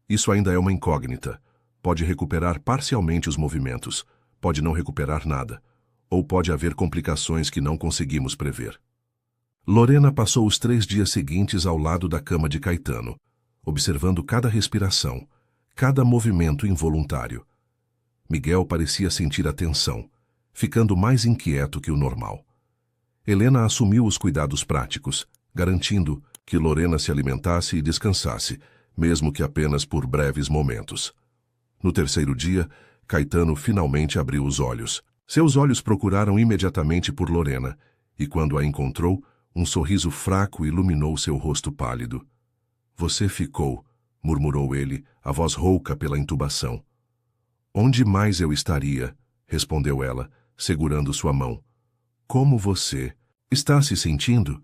isso ainda é uma incógnita. Pode recuperar parcialmente os movimentos, pode não recuperar nada, ou pode haver complicações que não conseguimos prever. Lorena passou os 3 dias seguintes ao lado da cama de Caetano, observando cada respiração, cada movimento involuntário. Miguel parecia sentir a tensão, ficando mais inquieto que o normal. Helena assumiu os cuidados práticos, garantindo que Lorena se alimentasse e descansasse, mesmo que apenas por breves momentos. No 3º dia, Caetano finalmente abriu os olhos. Seus olhos procuraram imediatamente por Lorena, e quando a encontrou, um sorriso fraco iluminou seu rosto pálido. Você ficou, murmurou ele, a voz rouca pela intubação. Onde mais eu estaria? Respondeu ela, segurando sua mão. Como você? Está se sentindo?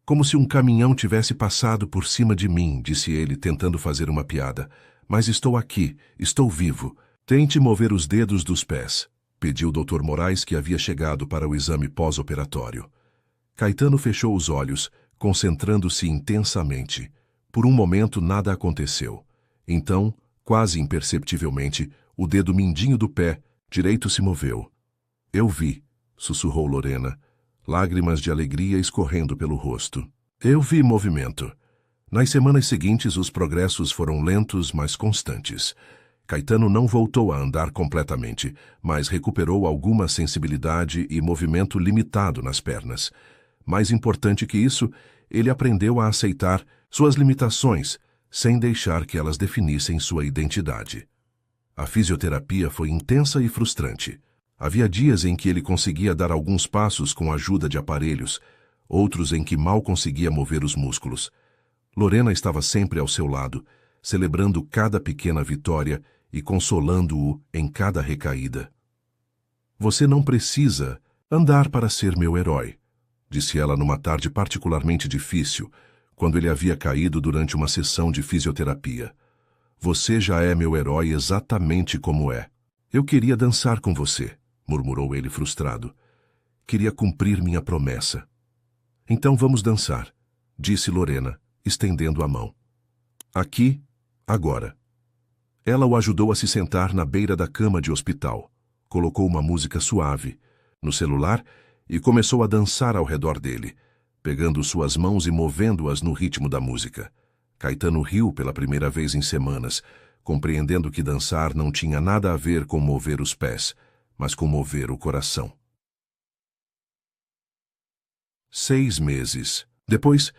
Como se um caminhão tivesse passado por cima de mim, disse ele, tentando fazer uma piada. Mas estou aqui, estou vivo. Tente mover os dedos dos pés, pediu o Dr. Moraes, que havia chegado para o exame pós-operatório. Caetano fechou os olhos, concentrando-se intensamente. Por um momento nada aconteceu. Então, quase imperceptivelmente, o dedo mindinho do pé direito se moveu. Eu vi, sussurrou Lorena, lágrimas de alegria escorrendo pelo rosto. Eu vi movimento. Nas semanas seguintes, os progressos foram lentos, mas constantes. Caetano não voltou a andar completamente, mas recuperou alguma sensibilidade e movimento limitado nas pernas. Mais importante que isso, ele aprendeu a aceitar suas limitações, sem deixar que elas definissem sua identidade. A fisioterapia foi intensa e frustrante. Havia dias em que ele conseguia dar alguns passos com a ajuda de aparelhos, outros em que mal conseguia mover os músculos. Lorena estava sempre ao seu lado, celebrando cada pequena vitória e consolando-o em cada recaída. Você não precisa andar para ser meu herói, disse ela numa tarde particularmente difícil, quando ele havia caído durante uma sessão de fisioterapia. Você já é meu herói exatamente como é. Eu queria dançar com você, murmurou ele frustrado. Queria cumprir minha promessa. Então vamos dançar, disse Lorena, estendendo a mão. Aqui, agora. Ela o ajudou a se sentar na beira da cama de hospital, colocou uma música suave no celular e começou a dançar ao redor dele, pegando suas mãos e movendo-as no ritmo da música. Caetano riu pela primeira vez em semanas, compreendendo que dançar não tinha nada a ver com mover os pés, mas com mover o coração. 6 meses. Depois,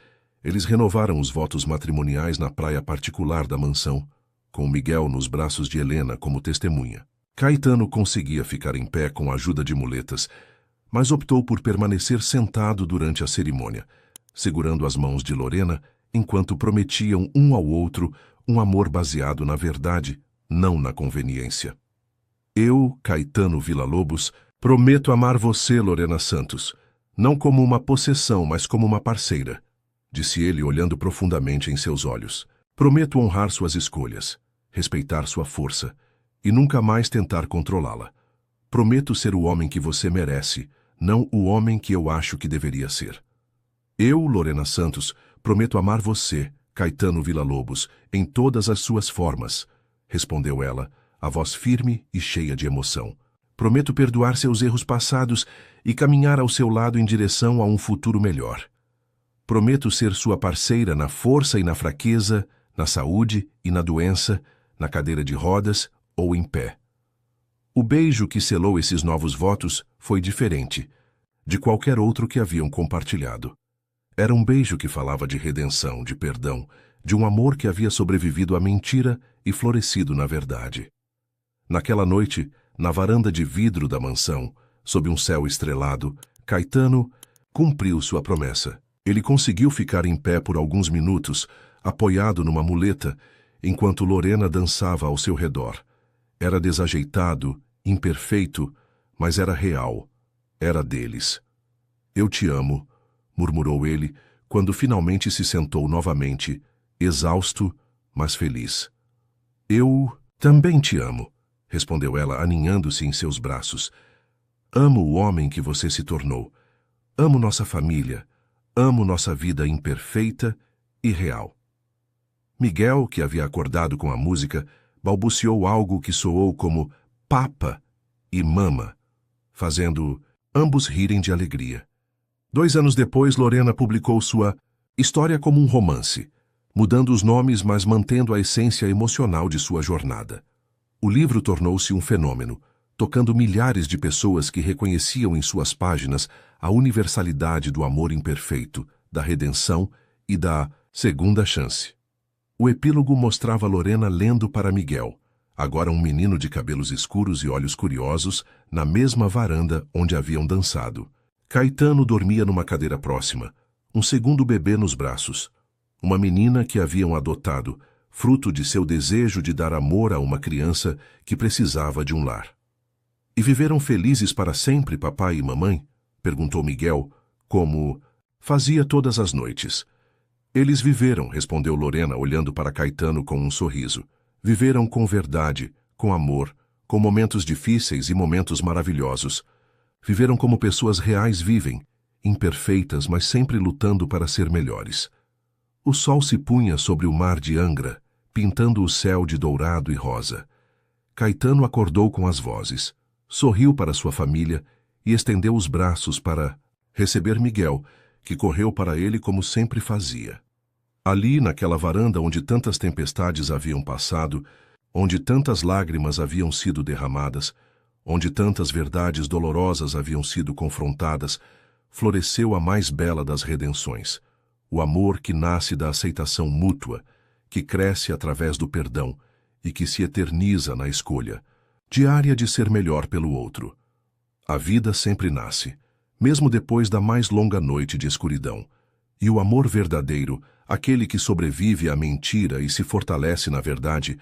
eles renovaram os votos matrimoniais na praia particular da mansão, com Miguel nos braços de Helena como testemunha. Caetano conseguia ficar em pé com a ajuda de muletas, mas optou por permanecer sentado durante a cerimônia, segurando as mãos de Lorena enquanto prometiam um ao outro um amor baseado na verdade, não na conveniência. Eu, Caetano Villa-Lobos, prometo amar você, Lorena Santos, não como uma possessão, mas como uma parceira, disse ele olhando profundamente em seus olhos. Prometo honrar suas escolhas, respeitar sua força e nunca mais tentar controlá-la. Prometo ser o homem que você merece, não o homem que eu acho que deveria ser. Eu, Lorena Santos, prometo amar você, Caetano Villa-Lobos, em todas as suas formas, respondeu ela, a voz firme e cheia de emoção. Prometo perdoar seus erros passados e caminhar ao seu lado em direção a um futuro melhor. Prometo ser sua parceira na força e na fraqueza, na saúde e na doença, na cadeira de rodas ou em pé. O beijo que selou esses novos votos foi diferente de qualquer outro que haviam compartilhado. Era um beijo que falava de redenção, de perdão, de um amor que havia sobrevivido à mentira e florescido na verdade. Naquela noite, na varanda de vidro da mansão, sob um céu estrelado, Caetano cumpriu sua promessa. Ele conseguiu ficar em pé por alguns minutos, apoiado numa muleta, enquanto Lorena dançava ao seu redor. Era desajeitado imperfeito, mas era real, era deles. Eu te amo, murmurou ele, quando finalmente se sentou novamente, exausto, mas feliz. Eu também te amo, respondeu ela, aninhando-se em seus braços. Amo o homem que você se tornou. Amo nossa família. Amo nossa vida imperfeita e real. Miguel, que havia acordado com a música, balbuciou algo que soou como papa e mama, fazendo ambos rirem de alegria. 2 anos depois, Lorena publicou sua História como um Romance, mudando os nomes, mas mantendo a essência emocional de sua jornada. O livro tornou-se um fenômeno, tocando milhares de pessoas que reconheciam em suas páginas a universalidade do amor imperfeito, da redenção e da segunda chance. O epílogo mostrava Lorena lendo para Miguel, agora um menino de cabelos escuros e olhos curiosos, na mesma varanda onde haviam dançado. Caetano dormia numa cadeira próxima, um segundo bebê nos braços. Uma menina que haviam adotado, fruto de seu desejo de dar amor a uma criança que precisava de um lar. E viveram felizes para sempre, papai e mamãe? Perguntou Miguel, como fazia todas as noites. Eles viveram, respondeu Lorena, olhando para Caetano com um sorriso. Viveram com verdade, com amor, com momentos difíceis e momentos maravilhosos. Viveram como pessoas reais vivem, imperfeitas, mas sempre lutando para ser melhores. O sol se punha sobre o mar de Angra, pintando o céu de dourado e rosa. Caetano acordou com as vozes, sorriu para sua família e estendeu os braços para receber Miguel, que correu para ele como sempre fazia. Ali, naquela varanda onde tantas tempestades haviam passado, onde tantas lágrimas haviam sido derramadas, onde tantas verdades dolorosas haviam sido confrontadas, floresceu a mais bela das redenções, o amor que nasce da aceitação mútua, que cresce através do perdão e que se eterniza na escolha diária de ser melhor pelo outro. A vida sempre nasce, mesmo depois da mais longa noite de escuridão, e o amor verdadeiro, aquele que sobrevive à mentira e se fortalece na verdade,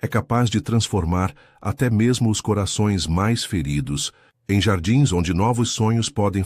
é capaz de transformar até mesmo os corações mais feridos em jardins onde novos sonhos podem